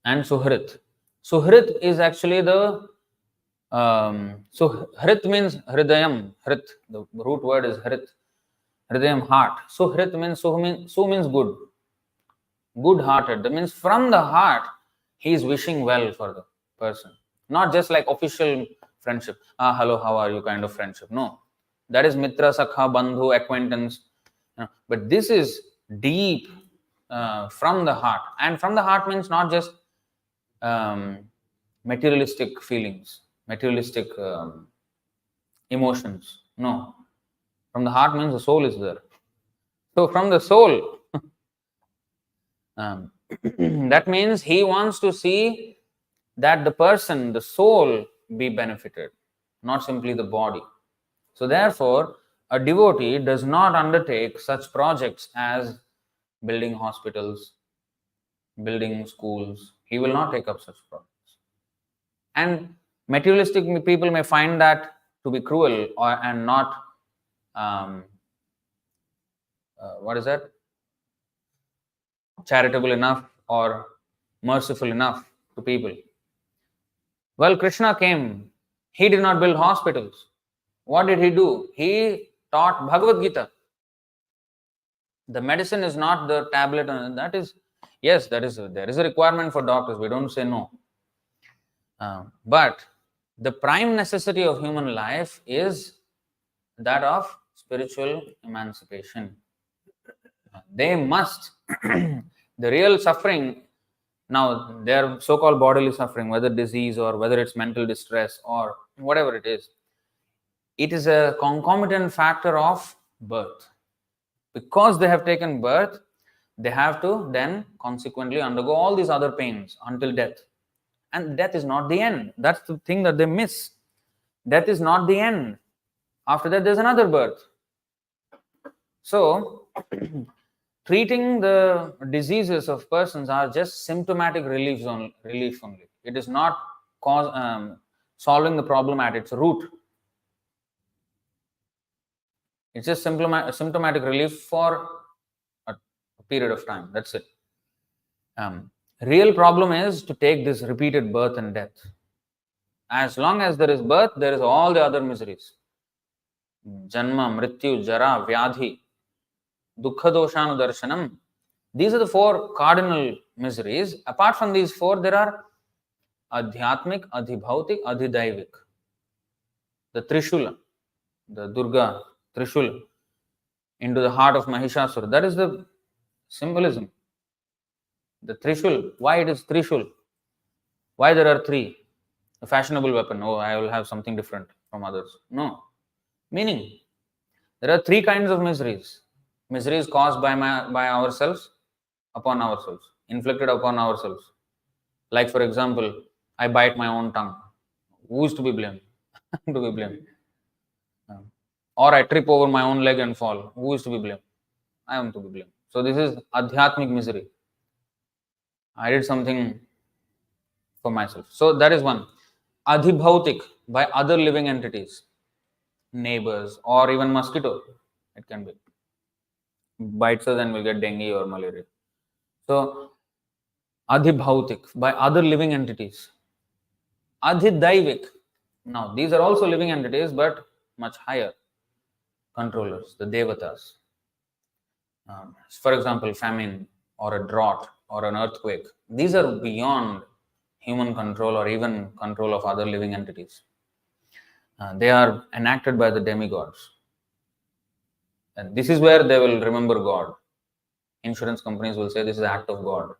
and Suhrit. Suhrit is actually the Hrit means Hridayam. Hrit, the root word is Hrit. Hridayam, heart. Suhrit means Su means good. Good-hearted. That means from the heart he is wishing well for the person. Not just like official friendship. Hello, how are you kind of friendship. No. That is Mitra, Sakha, Bandhu, acquaintance. But this is deep from the heart. And from the heart means not just materialistic feelings, materialistic emotions. No. From the heart means the soul is there. So from the soul, that means he wants to see that the person, the soul, be benefited, not simply the body. So therefore, a devotee does not undertake such projects as building hospitals, building schools. He will not take up such projects. And materialistic people may find that to be cruel and not, charitable enough or merciful enough to people. Well, Krishna came. He did not build hospitals. What did he do? He taught Bhagavad Gita. The medicine is not the tablet. That is, yes, there is a requirement for doctors. We don't say no. But the prime necessity of human life is that of spiritual emancipation. They must, the real suffering, now their so-called bodily suffering, whether disease or whether it's mental distress or whatever it is a concomitant factor of birth. Because they have taken birth, they have to then consequently undergo all these other pains until death. And death is not the end. That's the thing that they miss. Death is not the end. After that, there's another birth. So, treating the diseases of persons are just symptomatic relief only. It is not solving the problem at its root. It's just symptomatic relief for a period of time. That's it. Real problem is to take this repeated birth and death. As long as there is birth, there is all the other miseries. Janma, Mrityu, Jara, Vyadhi, Dukkha Doshanu Darshanam. These are the four cardinal miseries. Apart from these four, there are Adhyatmik, Adhibhautik, Adhidaivik. The Trishula, the Durga Trishula into the heart of Mahishasura. That is the symbolism. The Trishul. Why it is Trishul? Why there are three? A fashionable weapon. Oh, I will have something different from others. No. Meaning, there are three kinds of miseries. Miseries caused by ourselves, upon ourselves, inflicted upon ourselves. Like, for example, I bite my own tongue. Who is to be blamed? To be blamed. Or I trip over my own leg and fall. Who is to be blamed? I am to be blamed. So this is adhyatmic misery. I did something for myself. So that is one. Adhibhautik, by other living entities. Neighbors or even mosquito. It can be. Bites us and we'll get dengue or malaria. So adhibhautik, by other living entities. Adhidaivik. Now these are also living entities but much higher controllers, the devatas. For example, famine or a drought or an earthquake. These are beyond human control or even control of other living entities. They are enacted by the demigods. And this is where they will remember God. insurance companies will say this is act of God.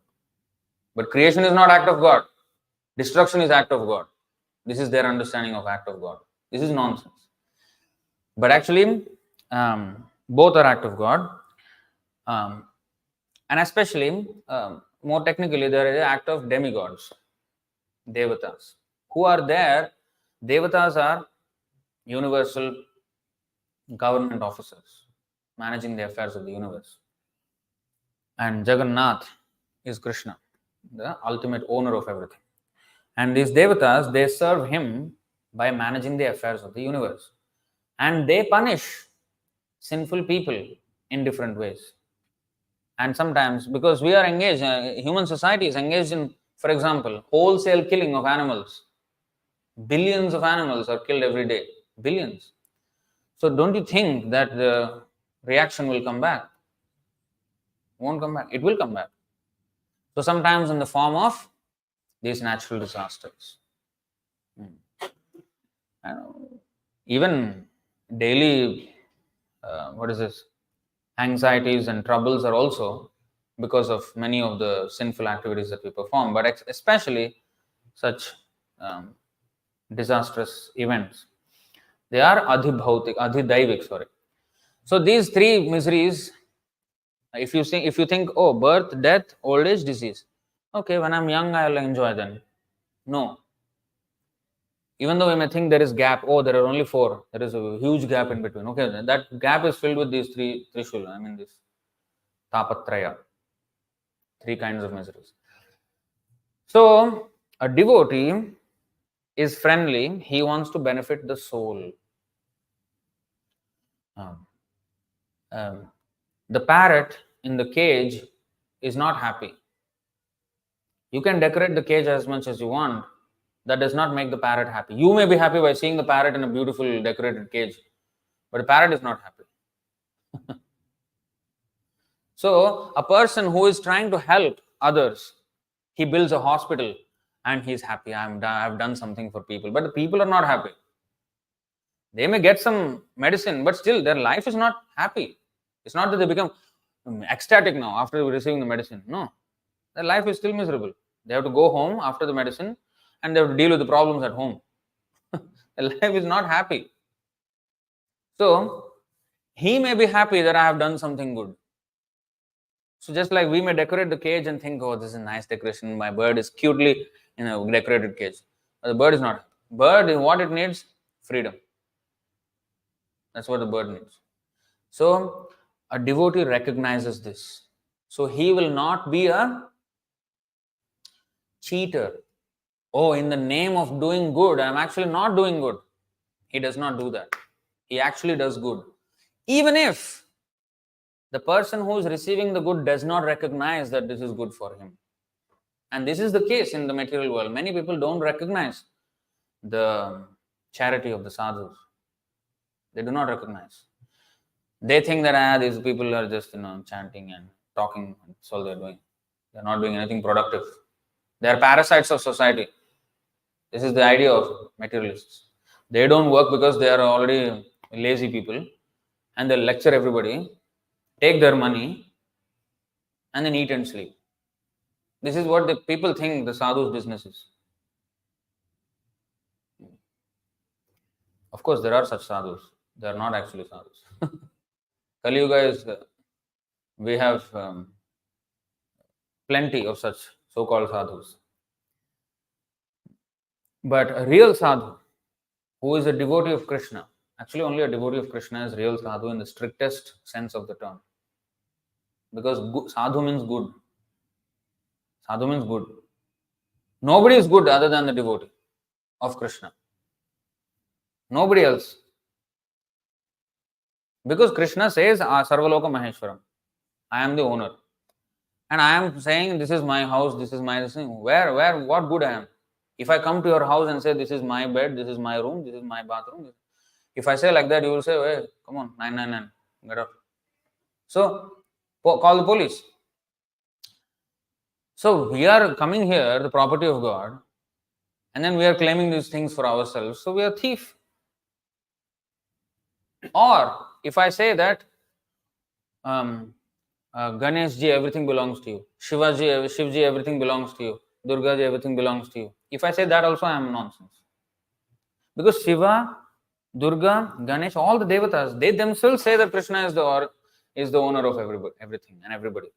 But creation is not act of God. Destruction is act of God. This is their understanding of act of God. This is nonsense. But actually, both are act of God. And especially, more technically, there is an act of demigods, devatas. Who are there? Devatas are universal government officers managing the affairs of the universe. And Jagannath is Krishna, the ultimate owner of everything. And these devatas, they serve him by managing the affairs of the universe. And they punish sinful people in different ways. And sometimes, because we are engaged, human society is engaged in, for example, wholesale killing of animals. Billions of animals are killed every day. Billions. So don't you think that the reaction will come back? Won't come back. It will come back. So sometimes in the form of these natural disasters. Even daily, anxieties and troubles are also because of many of the sinful activities that we perform, but especially such disastrous events. They are adhidaivik, sorry. So these three miseries, if you think, oh, birth, death, old age, disease. Okay, when I'm young, I'll enjoy then. No. Even though we may think there is gap, oh, there are only 4. There is a huge gap in between. Okay, that gap is filled with these three trishul. I mean, this tapatraya. 3 kinds of miseries. So, a devotee is friendly. He wants to benefit the soul. The parrot in the cage is not happy. You can decorate the cage as much as you want. That does not make the parrot happy. You may be happy by seeing the parrot in a beautiful decorated cage, but the parrot is not happy. So, a person who is trying to help others, he builds a hospital and he's happy. I've done something for people, but the people are not happy. They may get some medicine, but still their life is not happy. It's not that they become ecstatic now after receiving the medicine. No, their life is still miserable. They have to go home after the medicine and they have to deal with the problems at home. Their life is not happy. So, he may be happy that I have done something good. So just like we may decorate the cage and think, oh, this is a nice decoration. My bird is cutely in a decorated cage. But the bird is not. Bird, what it needs? Freedom. That's what the bird needs. So a devotee recognizes this. So he will not be a cheater. Oh, in the name of doing good, I'm actually not doing good. He does not do that. He actually does good. Even if the person who is receiving the good does not recognize that this is good for him. And this is the case in the material world. Many people don't recognize the charity of the sadhus. They do not recognize. They think that these people are just chanting and talking. That's all they're doing. They're not doing anything productive. They are parasites of society. This is the idea of materialists. They don't work because they are already lazy people and they lecture everybody, take their money, and then eat and sleep. This is what the people think the sadhu's business is. Of course, there are such sadhus. They are not actually sadhus. Kali Yuga is, we have plenty of such so-called sadhus. But a real sadhu, who is a devotee of Krishna, actually only a devotee of Krishna is real sadhu in the strictest sense of the term. Because sadhu means good. Sadhu means good. Nobody is good other than the devotee of Krishna. Nobody else. Because Krishna says, Sarvaloka Maheshwaram. I am the owner. And I am saying, this is my house, this is my thing. Where, what good I am? If I come to your house and say, this is my bed, this is my room, this is my bathroom. If I say like that, you will say, hey, come on, 999, get up. So, call the police. So, we are coming here, the property of God, and then we are claiming these things for ourselves. So, we are thief. Or, if I say that, Ganesh ji, everything belongs to you. Shiv ji, everything belongs to you. Durga ji, everything belongs to you. If I say that also, I am nonsense. Because Shiva, Durga, Ganesh, all the devatas, they themselves say that Krishna is the owner of everybody, everything and everybody.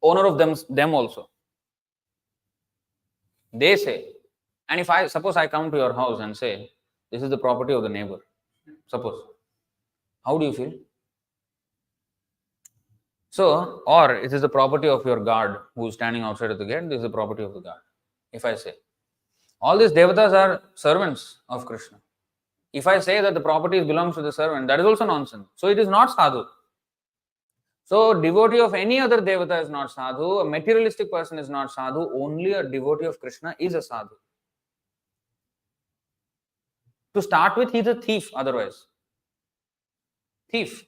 Owner of them also. They say. And if I suppose I come to your house and say, this is the property of the neighbor, suppose, how do you feel? So, or it is the property of your guard who is standing outside of the gate, this is the property of the guard. If I say, all these devatas are servants of Krishna. If I say that the property belongs to the servant, that is also nonsense. So it is not sadhu. So devotee of any other devata is not sadhu, a materialistic person is not sadhu, only a devotee of Krishna is a sadhu. To start with, he is a thief otherwise. Thief.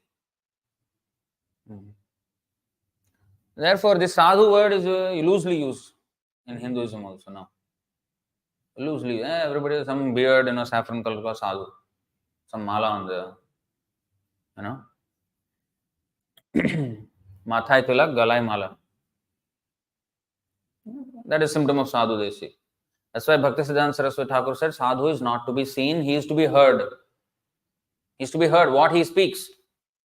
Therefore, this sadhu word is loosely used in Hinduism also now. Loosely. Everybody, some beard, saffron color sadhu. Some mala on the, Mathai tilak, galai mala. That is symptom of sadhu, they see. That's why Bhaktisiddhanta Saraswati Thakur said, sadhu is not to be seen, he is to be heard. He is to be heard what he speaks.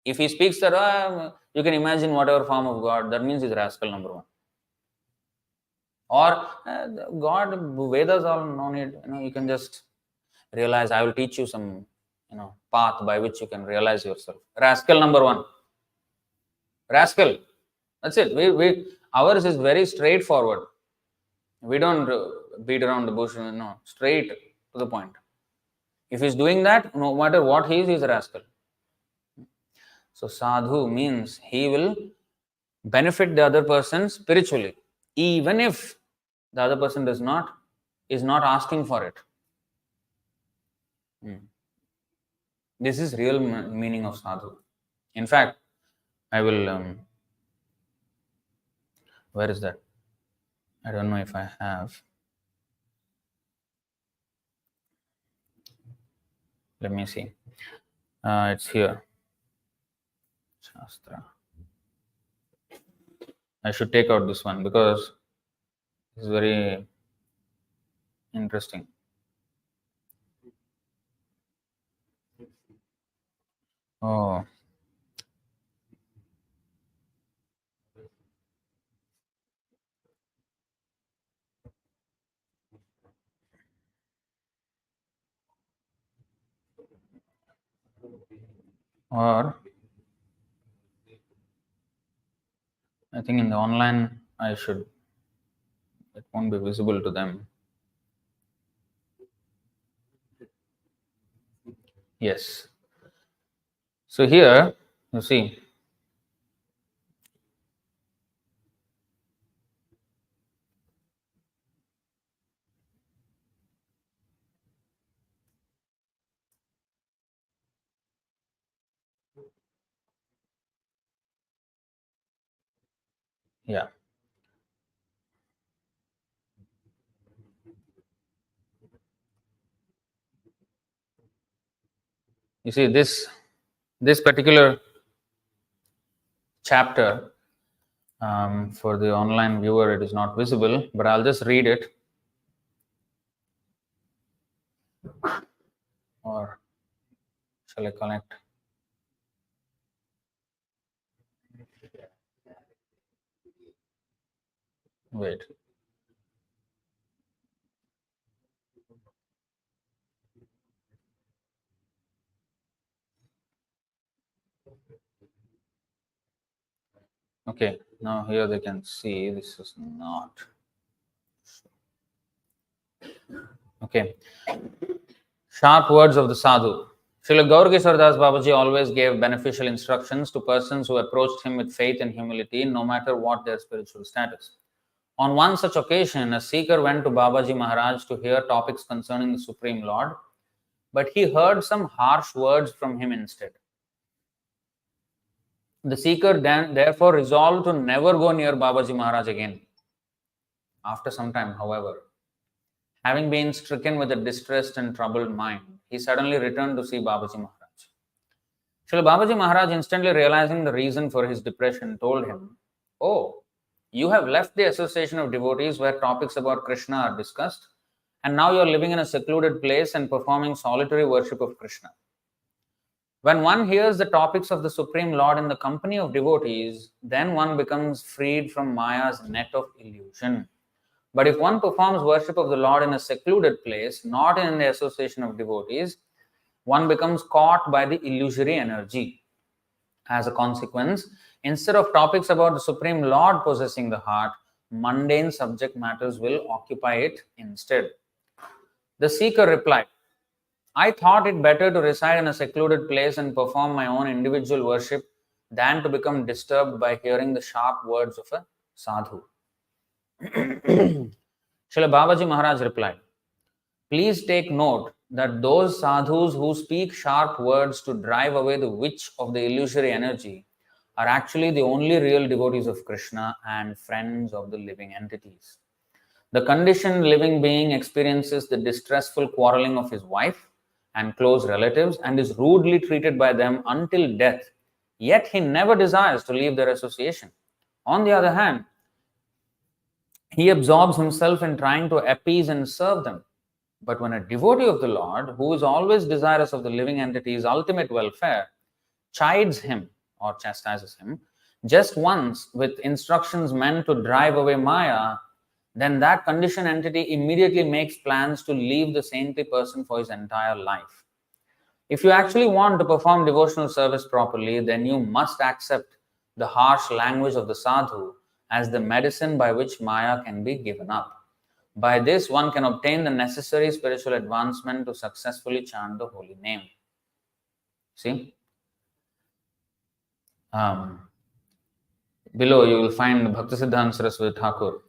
If he speaks that, you can imagine whatever form of God, that means he's rascal number one. Or God, Vedas all no need, you can just realize, I will teach you some, path by which you can realize yourself. Rascal number one. Rascal. That's it. Ours is very straightforward. We don't beat around the bush, straight to the point. If he's doing that, no matter what he is, he's a rascal. So sadhu means he will benefit the other person spiritually, even if the other person is not asking for it. This is real meaning of sadhu. In fact, I will, where is that? I don't know if I have. Let me see. It's here. Shastra. I should take out this one because it's very interesting. Oh. Or I think in the online it won't be visible to them. Yes. So here, you see, yeah. You see this particular chapter, for the online viewer, it is not visible, but I'll just read it. Or shall I connect? Wait. Okay, now here they can see this is not. Okay. Sharp words of the sadhu. Srila Gaurkishore Das Babaji always gave beneficial instructions to persons who approached him with faith and humility, no matter what their spiritual status. On one such occasion, a seeker went to Babaji Maharaj to hear topics concerning the Supreme Lord, but he heard some harsh words from him instead. The seeker therefore resolved to never go near Babaji Maharaj again. After some time, however, having been stricken with a distressed and troubled mind, he suddenly returned to see Babaji Maharaj. Srila Babaji Maharaj, instantly realizing the reason for his depression, told him, "Oh, you have left the association of devotees where topics about Krishna are discussed, and now you are living in a secluded place and performing solitary worship of Krishna. When one hears the topics of the Supreme Lord in the company of devotees, then one becomes freed from Maya's net of illusion. But if one performs worship of the Lord in a secluded place, not in the association of devotees, one becomes caught by the illusory energy. As a consequence, instead of topics about the Supreme Lord possessing the heart, mundane subject matters will occupy it instead." The seeker replied, "I thought it better to reside in a secluded place and perform my own individual worship than to become disturbed by hearing the sharp words of a sadhu." Srila Babaji Maharaj replied, "Please take note that those sadhus who speak sharp words to drive away the witch of the illusory energy are actually the only real devotees of Krishna and friends of the living entities. The conditioned living being experiences the distressful quarreling of his wife and close relatives and is rudely treated by them until death, yet he never desires to leave their association. On the other hand, he absorbs himself in trying to appease and serve them. But when a devotee of the Lord, who is always desirous of the living entity's ultimate welfare, chides him or chastises him just once with instructions meant to drive away Maya, then that conditioned entity immediately makes plans to leave the saintly person for his entire life. If you actually want to perform devotional service properly, then you must accept the harsh language of the sadhu as the medicine by which Maya can be given up. By this, one can obtain the necessary spiritual advancement to successfully chant the holy name." See? Below you will find Bhaktisiddhanta Saraswati Thakur.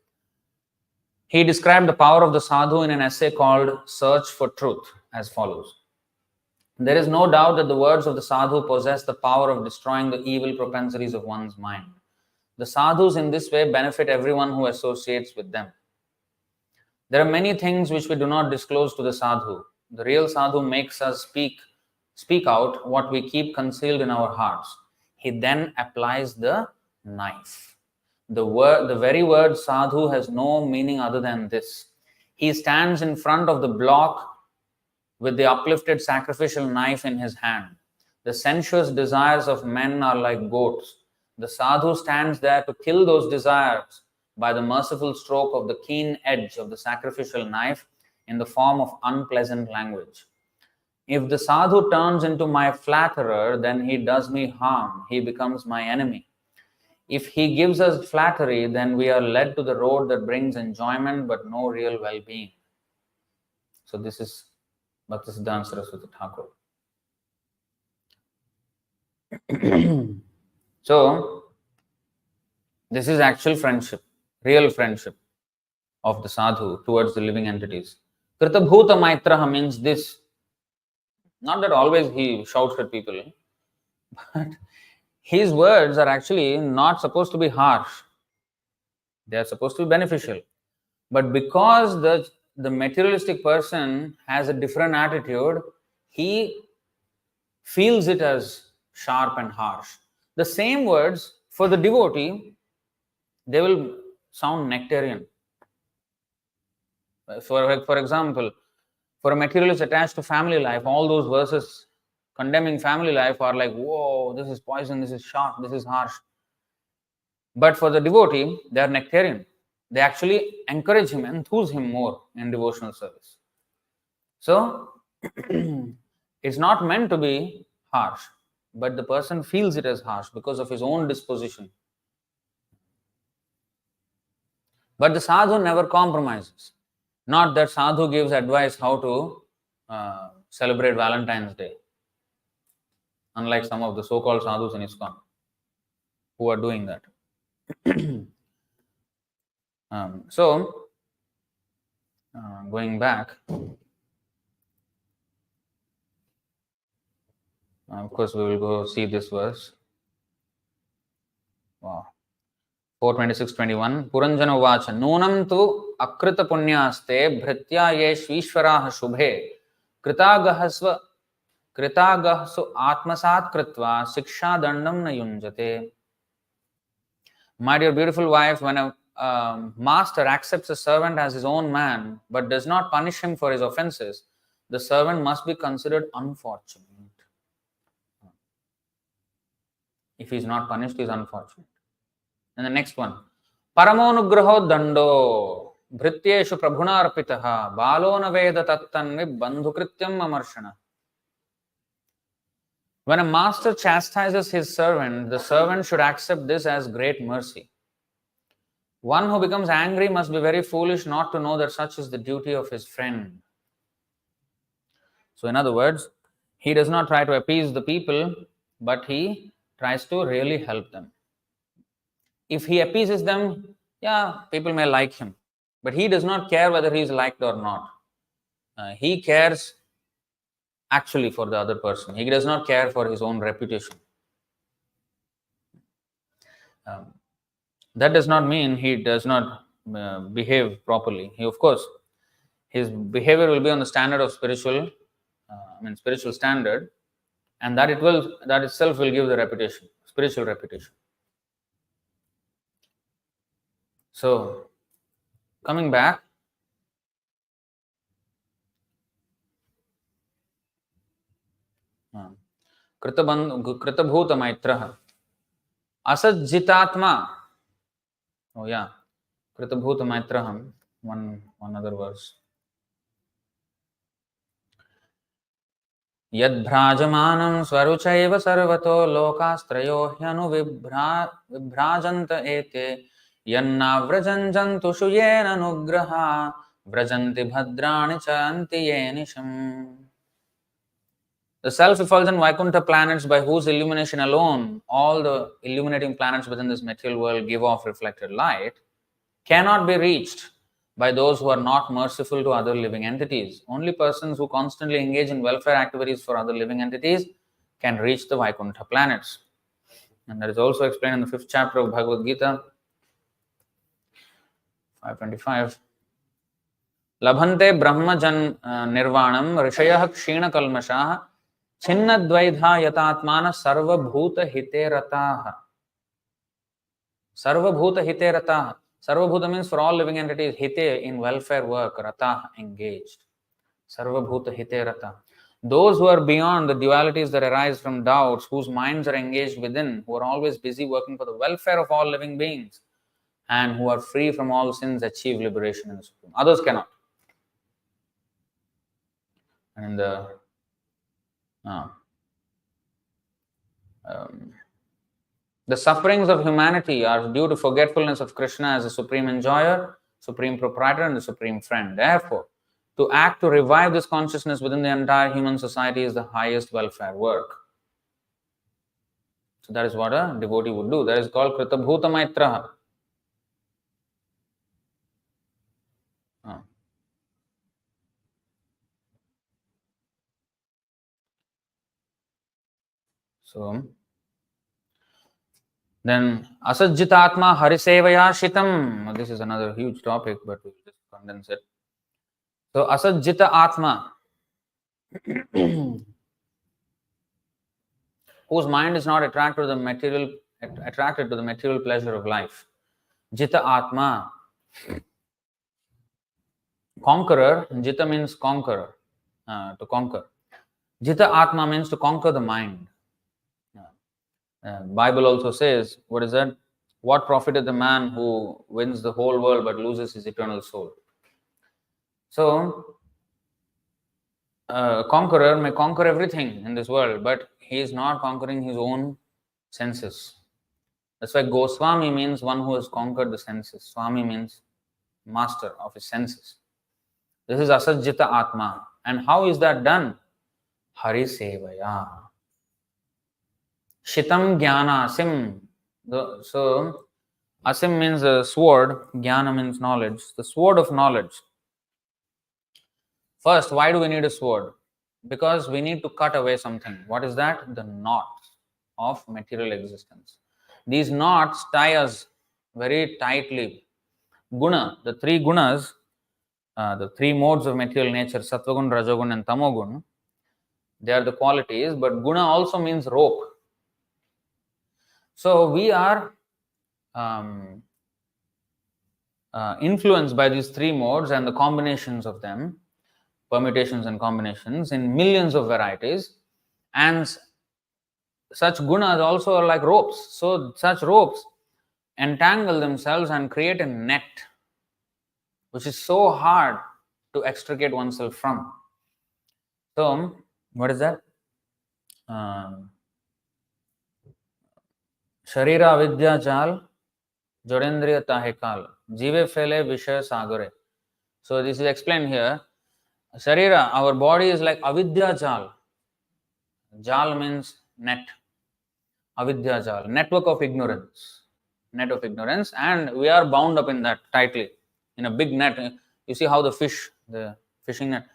He described the power of the sadhu in an essay called Search for Truth as follows. "There is no doubt that the words of the sadhu possess the power of destroying the evil propensities of one's mind. The sadhus in this way benefit everyone who associates with them. There are many things which we do not disclose to the sadhu. The real sadhu makes us speak out what we keep concealed in our hearts. He then applies the knife. The very word sadhu has no meaning other than this. He stands in front of the block with the uplifted sacrificial knife in his hand. The sensuous desires of men are like goats. The sadhu stands there to kill those desires by the merciful stroke of the keen edge of the sacrificial knife in the form of unpleasant language. If the sadhu turns into my flatterer, then he does me harm. He becomes my enemy. If he gives us flattery, then we are led to the road that brings enjoyment but no real well-being." So this is Bhaktisiddhanta Saraswati Thakur. So this is actual friendship, real friendship of the sadhu towards the living entities. Kritabhuta Maitraha means this. Not that always he shouts at people, but his words are actually not supposed to be harsh. They are supposed to be beneficial. But because the materialistic person has a different attitude, he feels it as sharp and harsh. The same words for the devotee, they will sound nectarian. For example, for a materialist attached to family life, all those verses condemning family life are like, whoa, this is poison, this is sharp, this is harsh. But for the devotee, they are nectarian. They actually encourage him, enthuse him more in devotional service. So, it's not meant to be harsh, but the person feels it as harsh because of his own disposition. But the sadhu never compromises. Not that sadhu gives advice how to celebrate Valentine's Day, unlike some of the so-called sadhus in ISKCON who are doing that. Going back, of course, we will go see this verse. Wow. 4:26-21. Puranjana Vacha. Nunam tu akrita punyaste bhritya ye shvishvaraha shubhe kritagahasva Kritagah su atmasat kritva siksha dandam na yunjate. My dear beautiful wife, when a master accepts a servant as his own man but does not punish him for his offenses, the servant must be considered unfortunate. If he is not punished, he is unfortunate. And the next one, Paramonugraho dando bhrityeshu prabhuna arpitaha balo na veda tattanvi bandhukrityam amarshana. When a master chastises his servant, the servant should accept this as great mercy. One who becomes angry must be very foolish not to know that such is the duty of his friend. So, in other words, he does not try to appease the people, but he tries to really help them. If he appeases them, yeah, people may like him, but he does not care whether he is liked or not. He cares actually for the other person. He does not care for his own reputation. That does not mean he does not behave properly. He, of course, his behavior will be on the standard of spiritual standard, and that itself will give the reputation, spiritual reputation. So, coming back, Kritabhuta Maitraha Asajjitatma. Oh yeah, Kritabhuta Maitraham. One other verse. Yadbhrajamanam swaruchaiva sarvato lokastrayo hyanu vibhrajanta ete yanna vrajanjantu shuyena nugraha vrajanti bhadrani chanti yenisham. The self-effulgent Vaikuntha planets, by whose illumination alone all the illuminating planets within this material world give off reflected light, cannot be reached by those who are not merciful to other living entities. Only persons who constantly engage in welfare activities for other living entities can reach the Vaikuntha planets. And that is also explained in the 5th chapter of Bhagavad Gita, 525. Labhante brahmajan nirvanam rishayah kshina kalmashaha Chinnadvaidha yatatmana sarvabhuta hite rataha. Sarvabhuta hite rataha. Sarvabhuta means for all living entities. Hite in welfare work. Rataha engaged. Sarvabhuta hite rataha. Those who are beyond the dualities that arise from doubts, whose minds are engaged within, who are always busy working for the welfare of all living beings, and who are free from all sins, achieve liberation in the Supreme. Others cannot. And the sufferings of humanity are due to forgetfulness of Krishna as the supreme enjoyer, supreme proprietor, and the supreme friend. Therefore, to act to revive this consciousness within the entire human society is the highest welfare work. So that is what a devotee would do. That is called Kritabhuta Maitraha. So then Asajjitatma Harisevaya Shitam. This is another huge topic, but we'll just condense it. So Asajjita Atma, whose mind is not attracted to the material pleasure of life. Jita Atma, conqueror. Jita means conqueror, to conquer. Jita Atma means to conquer the mind. Bible also says, what is that? What profited the man who wins the whole world but loses his eternal soul? So, a conqueror may conquer everything in this world, but he is not conquering his own senses. That's why Goswami means one who has conquered the senses. Swami means master of his senses. This is Asajjita Atma. And how is that done? Hari Sevaya. Shitam Jnana Asim. So, Asim means a sword, Jnana means knowledge, the sword of knowledge. First, why do we need a sword? Because we need to cut away something. What is that? The knots of material existence. These knots tie us very tightly. Guna, the three gunas, the three modes of material nature, Sattvagun, Rajogun and Tamogun, They are the qualities, but guna also means rope. So we are influenced by these three modes and the combinations of them, permutations and combinations in millions of varieties, and such gunas also are like ropes. So such ropes entangle themselves and create a net which is so hard to extricate oneself from. So what is that? Sharira avidya jal jodendriya tahe kal jive fele vishaya sagare. So this is explained here. Sharira, our body is like avidya jal. Jal means net. Avidya jal, network of ignorance. Net of ignorance, and we are bound up in that tightly. In a big net. You see how the fishing net,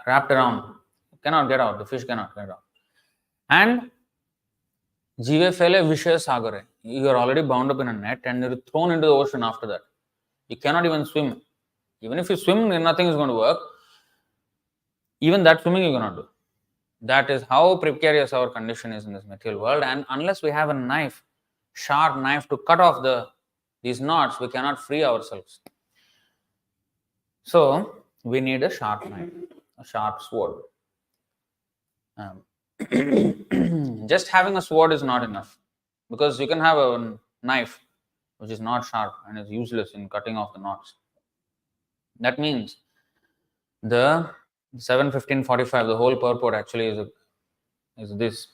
wrapped around. Cannot get out. The fish cannot get out. And jive fele vishaya sagare. You are already bound up in a net and you're thrown into the ocean after that. You cannot even swim. Even if you swim, nothing is going to work. Even that swimming you cannot do. That is how precarious our condition is in this material world. And unless we have a knife, sharp knife to cut off these knots, we cannot free ourselves. So we need a sharp knife, a sharp sword. Just having a sword is not enough, because you can have a knife which is not sharp and is useless in cutting off the knots. That means the 7:15:45, the whole purport actually is this.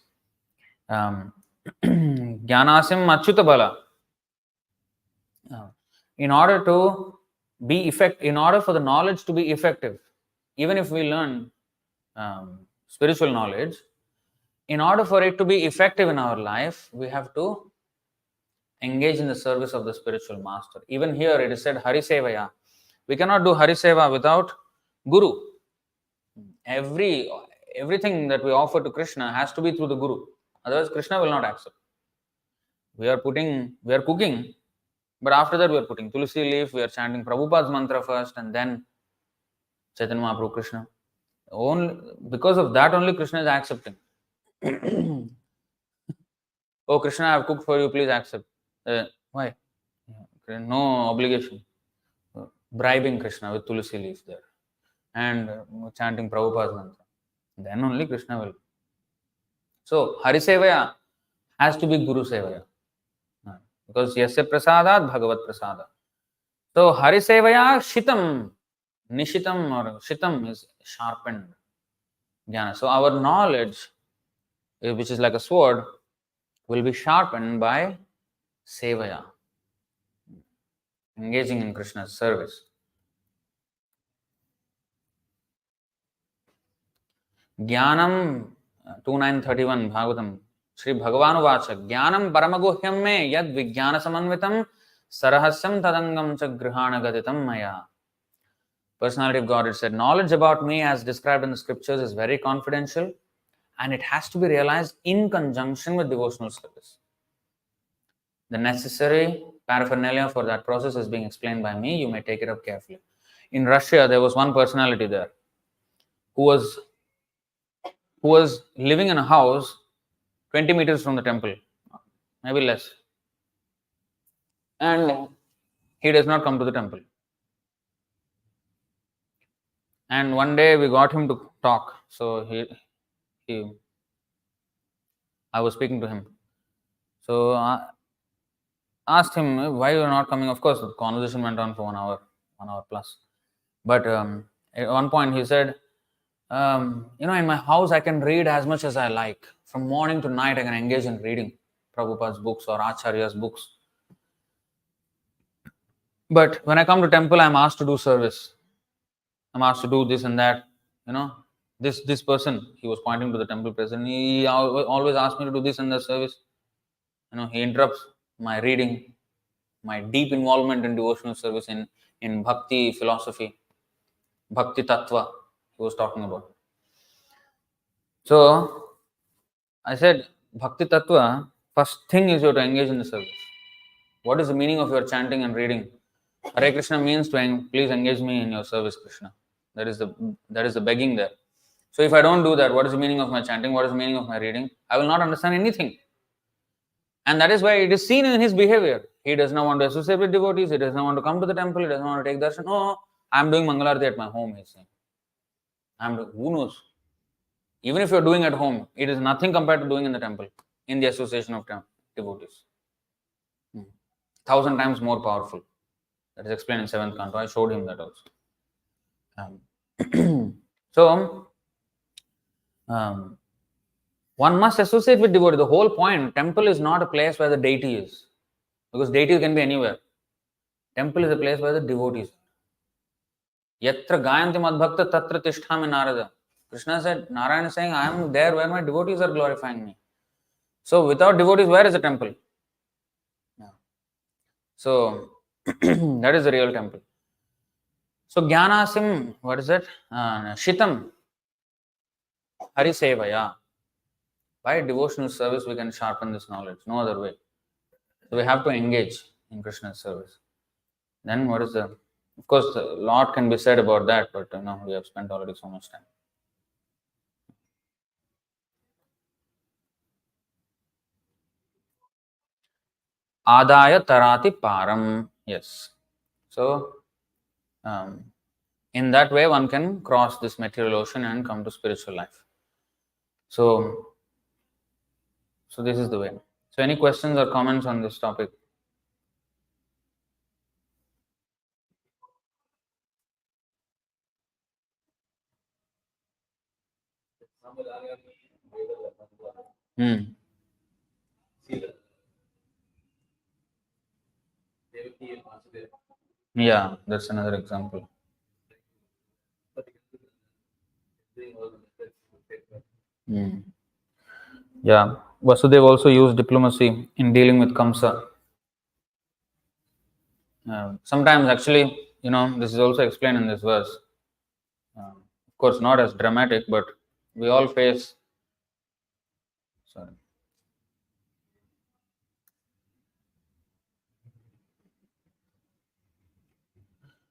Jnanasim achyuta bala. In order for the knowledge to be effective, even if we learn spiritual knowledge, in order for it to be effective in our life, we have to engage in the service of the spiritual master. Even here it is said Harisevaya. We cannot do Hariseva without Guru. Everything that we offer to Krishna has to be through the Guru. Otherwise Krishna will not accept. We are cooking, but after that we are putting Tulsi leaf, we are chanting Prabhupada's mantra first and then Chaitanya Mahaprabhu Krishna. Only because of that only Krishna is accepting. Oh Krishna, I have cooked for you, please accept. Why? No obligation. Bribing Krishna with Tulsi leaf there and chanting Prabhupada's mantra. Then only Krishna will. So Harisevaya has to be Guru Sevaya. Because Yasya Prasadat Bhagavat Prasada. So Harisevaya Shitam. Nishitam or Shitam is sharpened. Jnana. So our knowledge, which is like a sword, will be sharpened by Sevaya. Engaging in Krishna's service. Jnanam 2931 Bhagavatam. Shri Bhagavan Vacha. Jnanam Paramaguhyam me yad Vijnana Samanvitam Sarahasyam Tadangam cha Grihana Gaditam Maya. Personality of God, it said, knowledge about me as described in the scriptures is very confidential and it has to be realized in conjunction with devotional service. The necessary paraphernalia for that process is being explained by me. You may take it up carefully. In Russia, there was one personality there who was living in a house 20 meters from the temple, maybe less. And he does not come to the temple. And one day we got him to talk. So I was speaking to him. So I asked him, why you are not coming? Of course, the conversation went on for 1 hour plus. But at one point he said, in my house I can read as much as I like. From morning to night I can engage in reading Prabhupada's books or Acharya's books. But when I come to temple, I'm asked to do service. I'm asked to do this and that. This person, he was pointing to the temple president, he always asked me to do this and that service. He interrupts my reading, my deep involvement in devotional service, in bhakti philosophy, bhakti tattva he was talking about. So I said, bhakti tattva, first thing is you have to engage in the service. What is the meaning of your chanting and reading? Hare Krishna means please engage me in your service, Krishna. That is the begging there. So if I don't do that, what is the meaning of my chanting? What is the meaning of my reading? I will not understand anything. And that is why it is seen in his behavior. He does not want to associate with devotees. He does not want to come to the temple. He does not want to take darshan. Oh, I am doing Mangalarti at my home, he is saying. Who knows? Even if you are doing at home, it is nothing compared to doing in the temple, in the association of devotees. 1,000 times more powerful. That is explained in 7th canto. I showed him that also. One must associate with devotee. The whole point, temple is not a place where the deity is. Because deities can be anywhere. Temple is a place where the devotees are. Yatra gayanti madbhakta tatra tisthami narada. Krishna said, Narayana is saying, I am there where my devotees are glorifying me. So without devotees, where is the temple? Yeah. So that is the real temple. So Jnanasim, what is it? Shitam Harisevaya. By devotional service, we can sharpen this knowledge. No other way. So we have to engage in Krishna's service. Then what is the... Of course, a lot can be said about that, but we have spent already so much time. Adaya tarati param. Yes. So, in that way, one can cross this material ocean and come to spiritual life. So this is the way. So, any questions or comments on this topic? Yeah, that's another example. Yeah, Vasudev also used diplomacy in dealing with Kamsa. Sometimes, actually, this is also explained in this verse. Of course, not as dramatic, but we all face. Sorry.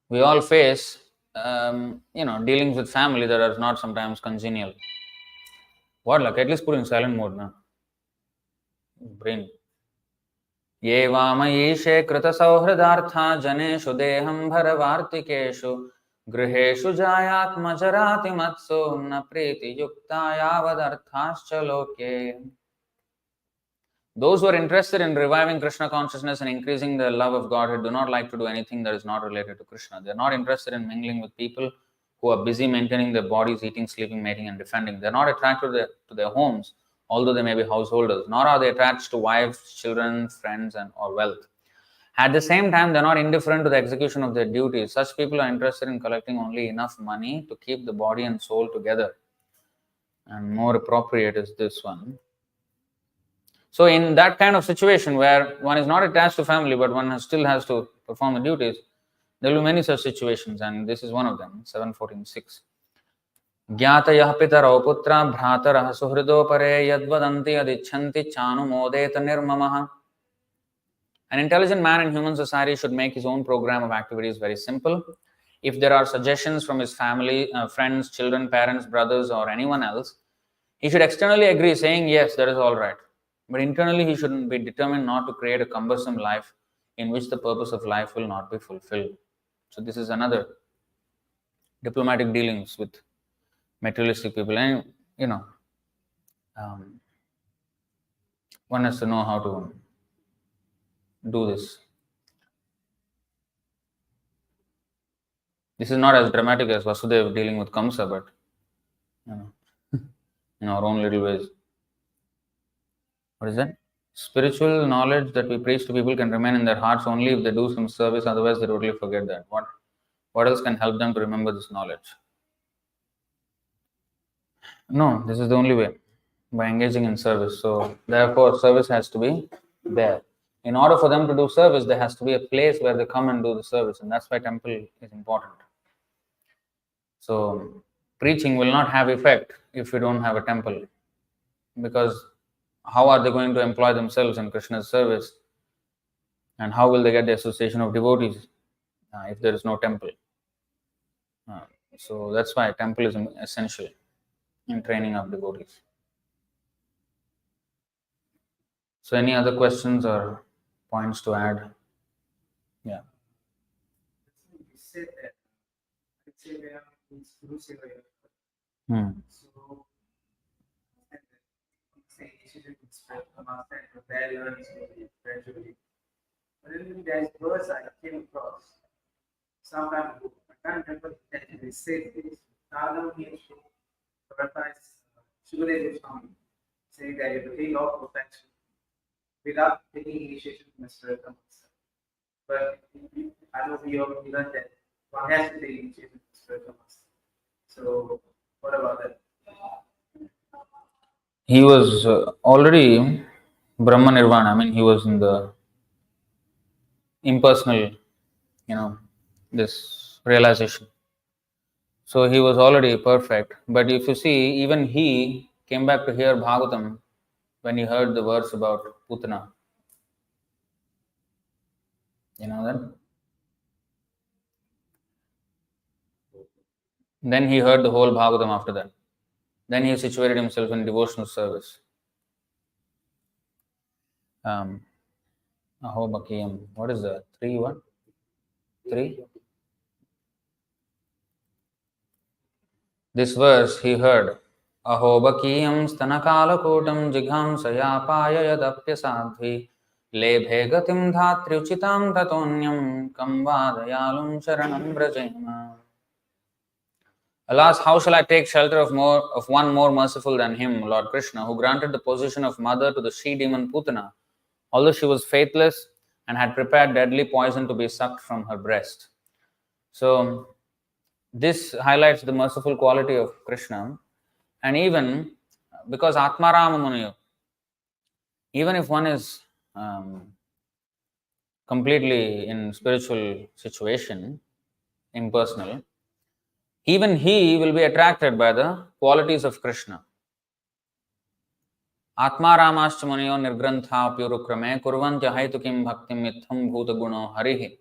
We all face, dealings with family that are not sometimes congenial. What luck? At least put in silent mode now. Brain. ये वामयीशे कृतसौहृदार्था जनेषु देहं भरवार्तिकेषु गृहेषु जायात्मजरातिमत्सो न प्रीतियुक्ता यावदर्थाश्च लोके. Those who are interested in reviving Krishna consciousness and increasing the love of Godhead do not like to do anything that is not related to Krishna. They are not interested in mingling with people who are busy maintaining their bodies, eating, sleeping, mating, and defending. They are not attracted to their homes, although they may be householders, nor are they attached to wives, children, friends, or wealth. At the same time, they are not indifferent to the execution of their duties. Such people are interested in collecting only enough money to keep the body and soul together. And more appropriate is this one. So in that kind of situation where one is not attached to family, but one still has to perform the duties, there will be many such situations, and this is one of them. 7:14:6. Gyatayah pitarau putra bhratarah suhrido pare yadvadanti adichanti chanumodeta nirmamaha. An intelligent man in human society should make his own program of activities very simple. If there are suggestions from his family, friends, children, parents, brothers, or anyone else, he should externally agree, saying, yes, that is all right. But internally, he should be determined not to create a cumbersome life in which the purpose of life will not be fulfilled. So this is another diplomatic dealings with materialistic people. And, one has to know how to do this. This is not as dramatic as Vasudev dealing with Kamsa, but, in our own little ways. What is that? Spiritual knowledge that we preach to people can remain in their hearts only if they do some service, otherwise they totally forget that. What else can help them to remember this knowledge? No, this is the only way, by engaging in service. So therefore, service has to be there. In order for them to do service, there has to be a place where they come and do the service, and that's why temple is important. So preaching will not have effect if we don't have a temple, because how are they going to employ themselves in Krishna's service, and how will they get the association of devotees if there is no temple? So that's why temple is essential. in training of devotees. So any other questions or points to add? Yeah. You said that Seva means Guru Seva. So, and say initiative is spread from our side, but that learning gradually. But then there's words I came across some time ago. I can't remember exactly. They said this. Sadhu means to prioritize Shivadev Swami, saying that you attain all perfection without taking initiation from Mr. Ramasa. But I know we all learned that one has to take initiation from Mr. Ramasa. So, what about that? He was already Brahma Nirvana. I mean, he was in the impersonal, this realization. So he was already perfect. But if you see, even he came back to hear Bhagavatam when he heard the verse about Putana. You know that? Then he heard the whole Bhagavatam after that. Then he situated himself in devotional service. Ahobakiyam. What is that? 3 what? 3? This verse he heard. Ahobakiyam stanakalakotam jigham sayapaya yadapyasadhi lebhe gatim dhatriuchitam tatonyam kamvadayalum sharanam brajema. Alas, how shall I take shelter of one more merciful than him, Lord Krishna, who granted the position of mother to the she-demon Putana, although she was faithless and had prepared deadly poison to be sucked from her breast. So, this highlights the merciful quality of Krishna. And even because Atmarama Muniyo, even if one is completely in spiritual situation, impersonal, even he will be attracted by the qualities of Krishna. Atmaramascha Muniyo nirgrantha pyurukrame kurvantya haitukim bhaktim itham bhuta guno harihi.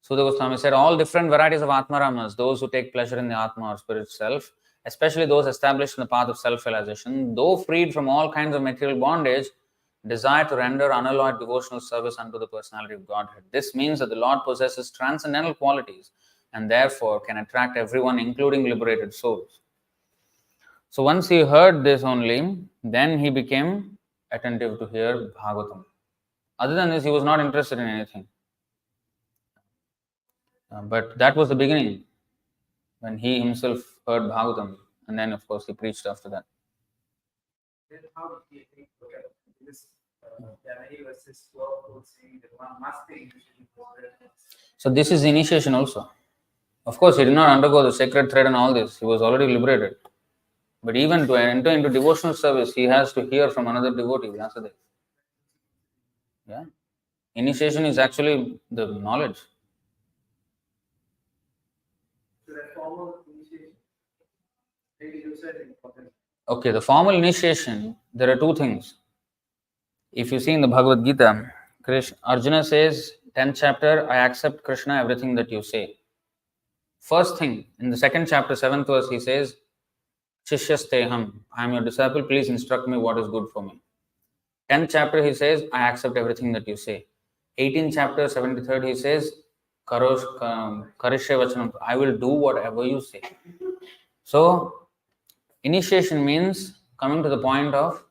Sudha Goswami said all different varieties of Atmaramas, those who take pleasure in the Atma or spirit self, especially those established in the path of self-realization, though freed from all kinds of material bondage, desire to render unalloyed devotional service unto the personality of Godhead. This means that the Lord possesses transcendental qualities and therefore can attract everyone, including liberated souls. So once he heard this only, then he became attentive to hear Bhagavatam. Other than this, he was not interested in anything. But that was the beginning, when he himself heard Bhagavatam, and then of course he preached after that. Then how did he think this? He was just saying that one must take initiation. So this is initiation also. Of course, he did not undergo the sacred thread and all this. He was already liberated. But even to enter into devotional service, he has to hear from another devotee, Vyasadeva. Yeah. Initiation is actually the knowledge. So that formal initiation, maybe you said important. Okay, the formal initiation, there are two things. If you see in the Bhagavad Gita, Arjuna says, 10th chapter, I accept Krishna, everything that you say. First thing, in the second chapter, 7th verse, he says, Shishyasteham, I am your disciple, please instruct me what is good for me. 10th chapter, he says, I accept everything that you say. 18th chapter, 73rd, he says, Karishya Vachanam, I will do whatever you say. So, initiation means coming to the point of,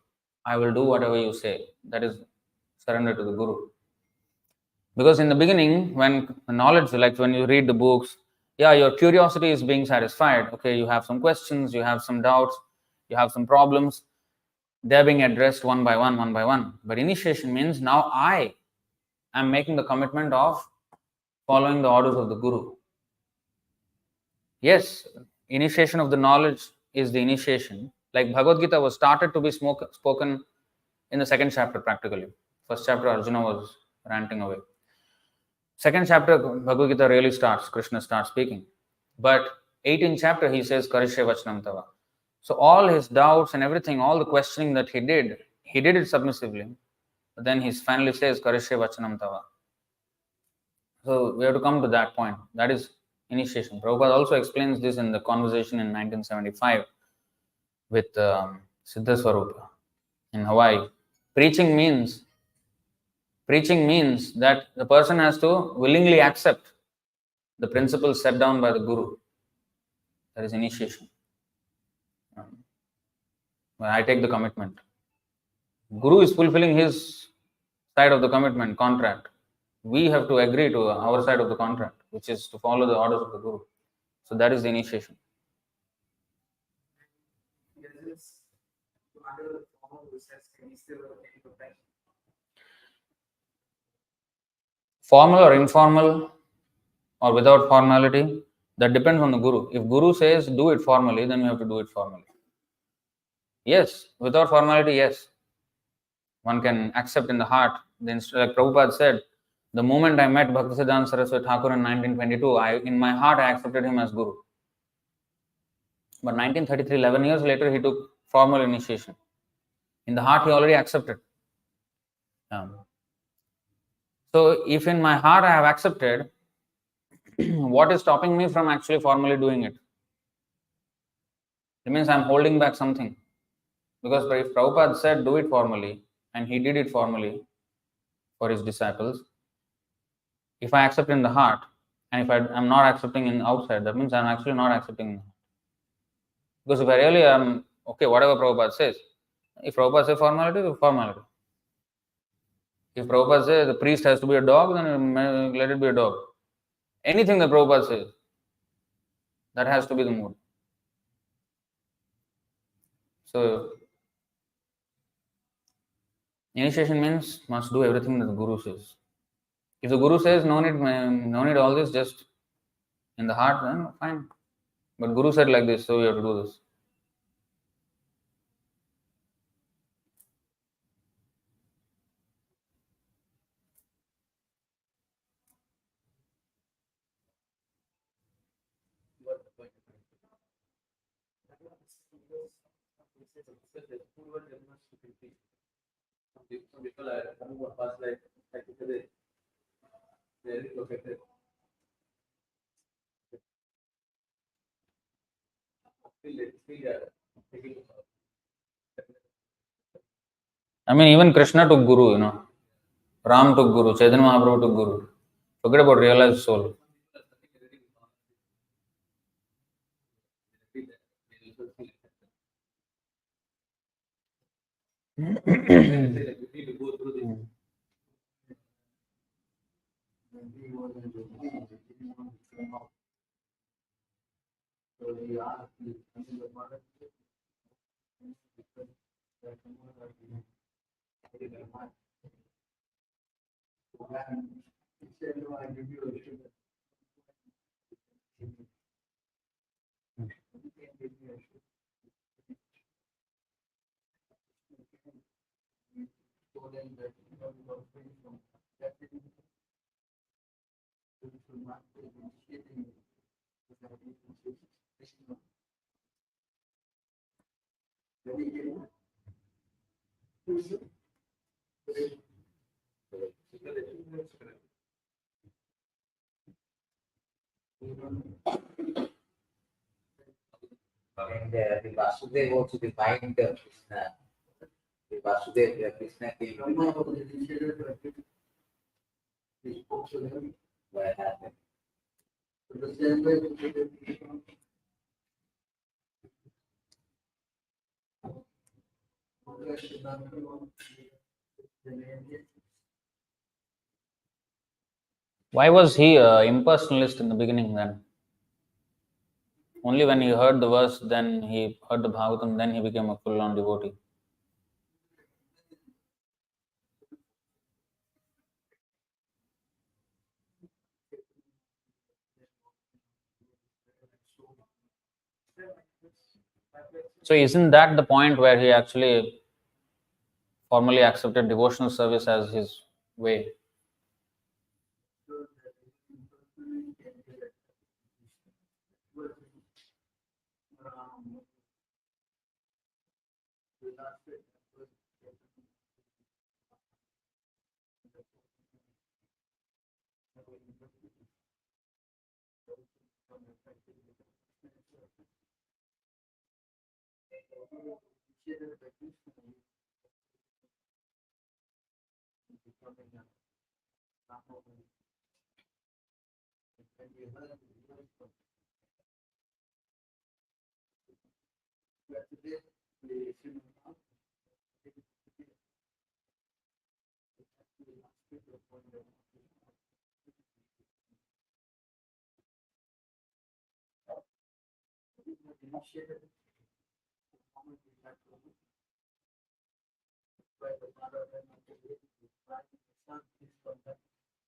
I will do whatever you say. That is surrender to the Guru. Because in the beginning, when knowledge, like when you read the books, yeah, your curiosity is being satisfied. Okay, you have some questions, you have some doubts, you have some problems. They're being addressed one by one, one by one. But initiation means now I am making the commitment of following the orders of the Guru. Yes, initiation of the knowledge is the initiation. Like Bhagavad Gita was started to be spoken in the second chapter practically. First chapter, Arjuna was ranting away. Second chapter, Bhagavad Gita really starts, Krishna starts speaking. But 18th chapter, he says, Karishya Vachanam Tava. So all his doubts and everything, all the questioning that he did it submissively. But then he finally says, Karishya Vachanam Tava. So we have to come to that point. That is initiation. Prabhupada also explains this in the conversation in 1975 with Siddha Swarupa in Hawaii. Preaching means that the person has to willingly accept the principles set down by the Guru. That is initiation. I take the commitment. Guru is fulfilling his side of the commitment, contract. We have to agree to our side of the contract, which is to follow the orders of the Guru. So that is the initiation. Formal or informal or without formality, that depends on the Guru. If Guru says do it formally, then we have to do it formally. Yes, without formality, yes. One can accept in the heart. Like Prabhupada said, the moment I met Bhaktisiddhanta Saraswati Thakur in 1922, in my heart I accepted him as Guru. But 1933, 11 years later, he took formal initiation. In the heart, he already accepted. So, if in my heart I have accepted, what is stopping me from actually formally doing it? It means I am holding back something. Because if Prabhupada said do it formally, and he did it formally for his disciples, if I accept in the heart, and if I am not accepting in outside, that means I am actually not accepting in the heart. Because if I really am, okay, whatever Prabhupada says, if Prabhupada says formality, then formality. If Prabhupada says the priest has to be a dog, then let it be a dog. Anything that Prabhupada says, that has to be the mood. So, initiation means must do everything that the Guru says. If the Guru says no need all this, just in the heart, then fine. But Guru said like this, so you have to do this. Some people are coming to us like very protected. I mean, even Krishna took Guru, Ram took Guru, Chaitanya Mahaprabhu took Guru. Forget about realized soul. And the Vasudev also defined Krishna. The Vasudev, Krishna came. What happened? Why was he impersonalist in the beginning then? Only when he heard the verse, then he heard the Bhagavatam, then he became a full-on devotee. So isn't that the point where he actually formally accepted devotional service as his way?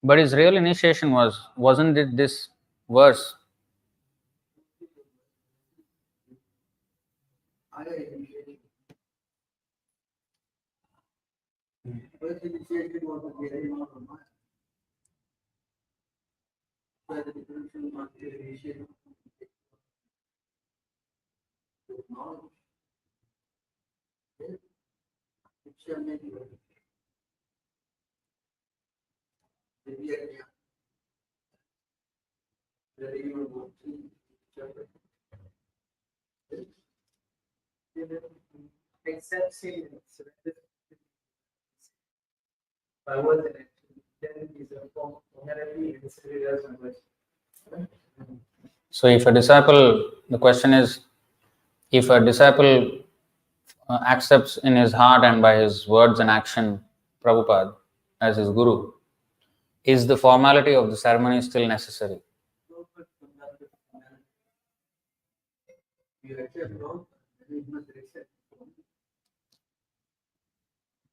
But his real initiation wasn't it this verse? Except seeing it. By what then is a form inherently considered as knowledge. So if a disciple, the question is, if a disciple accepts in his heart and by his words and action Prabhupada as his guru, is the formality of the ceremony still necessary? You accept wrong, you must accept.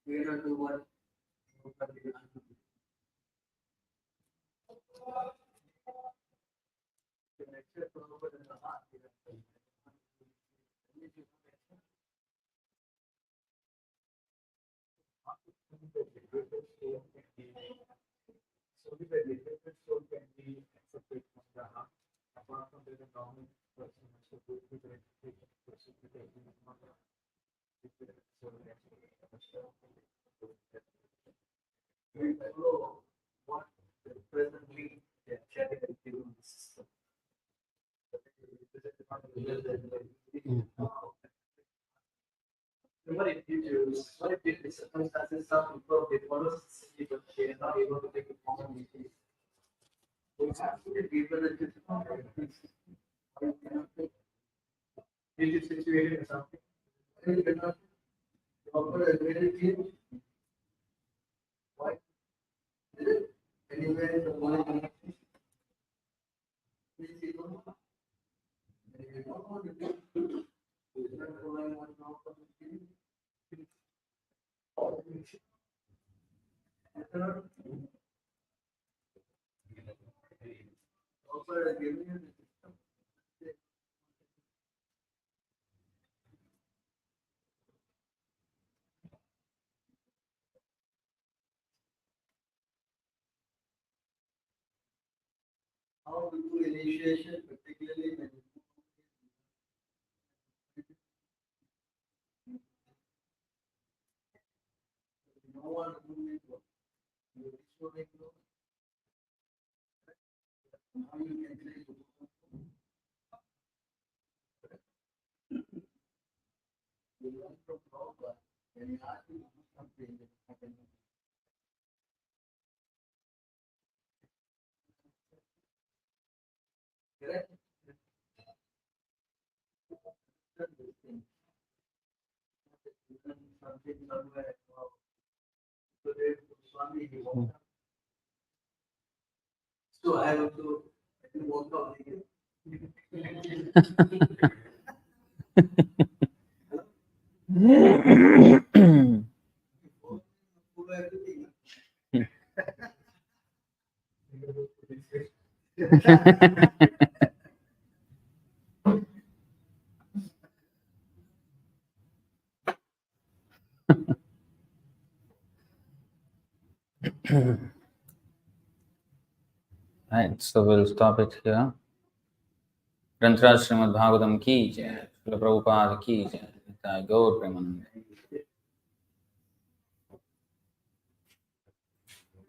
We don't do what what if you do? What if the circumstances self-imposed, they follow society, but they are not able to take a formal meeting? We have to be given a difficult rigid situation or something. You cannot offer a very clear. Why? Anywhere the money connection. How to do initiation, particularly when no one moving. How you can say you learn from Prabhupada, when you ask to do something that happens. Correct? Something somewhere. So there Swami he walked up. So I have to walk out again. Right, so we'll stop it here. Grantaraj Srimad Bhagavatam ki jai, Srila Prabhupada ki jai, Nitai Gaur Premanande.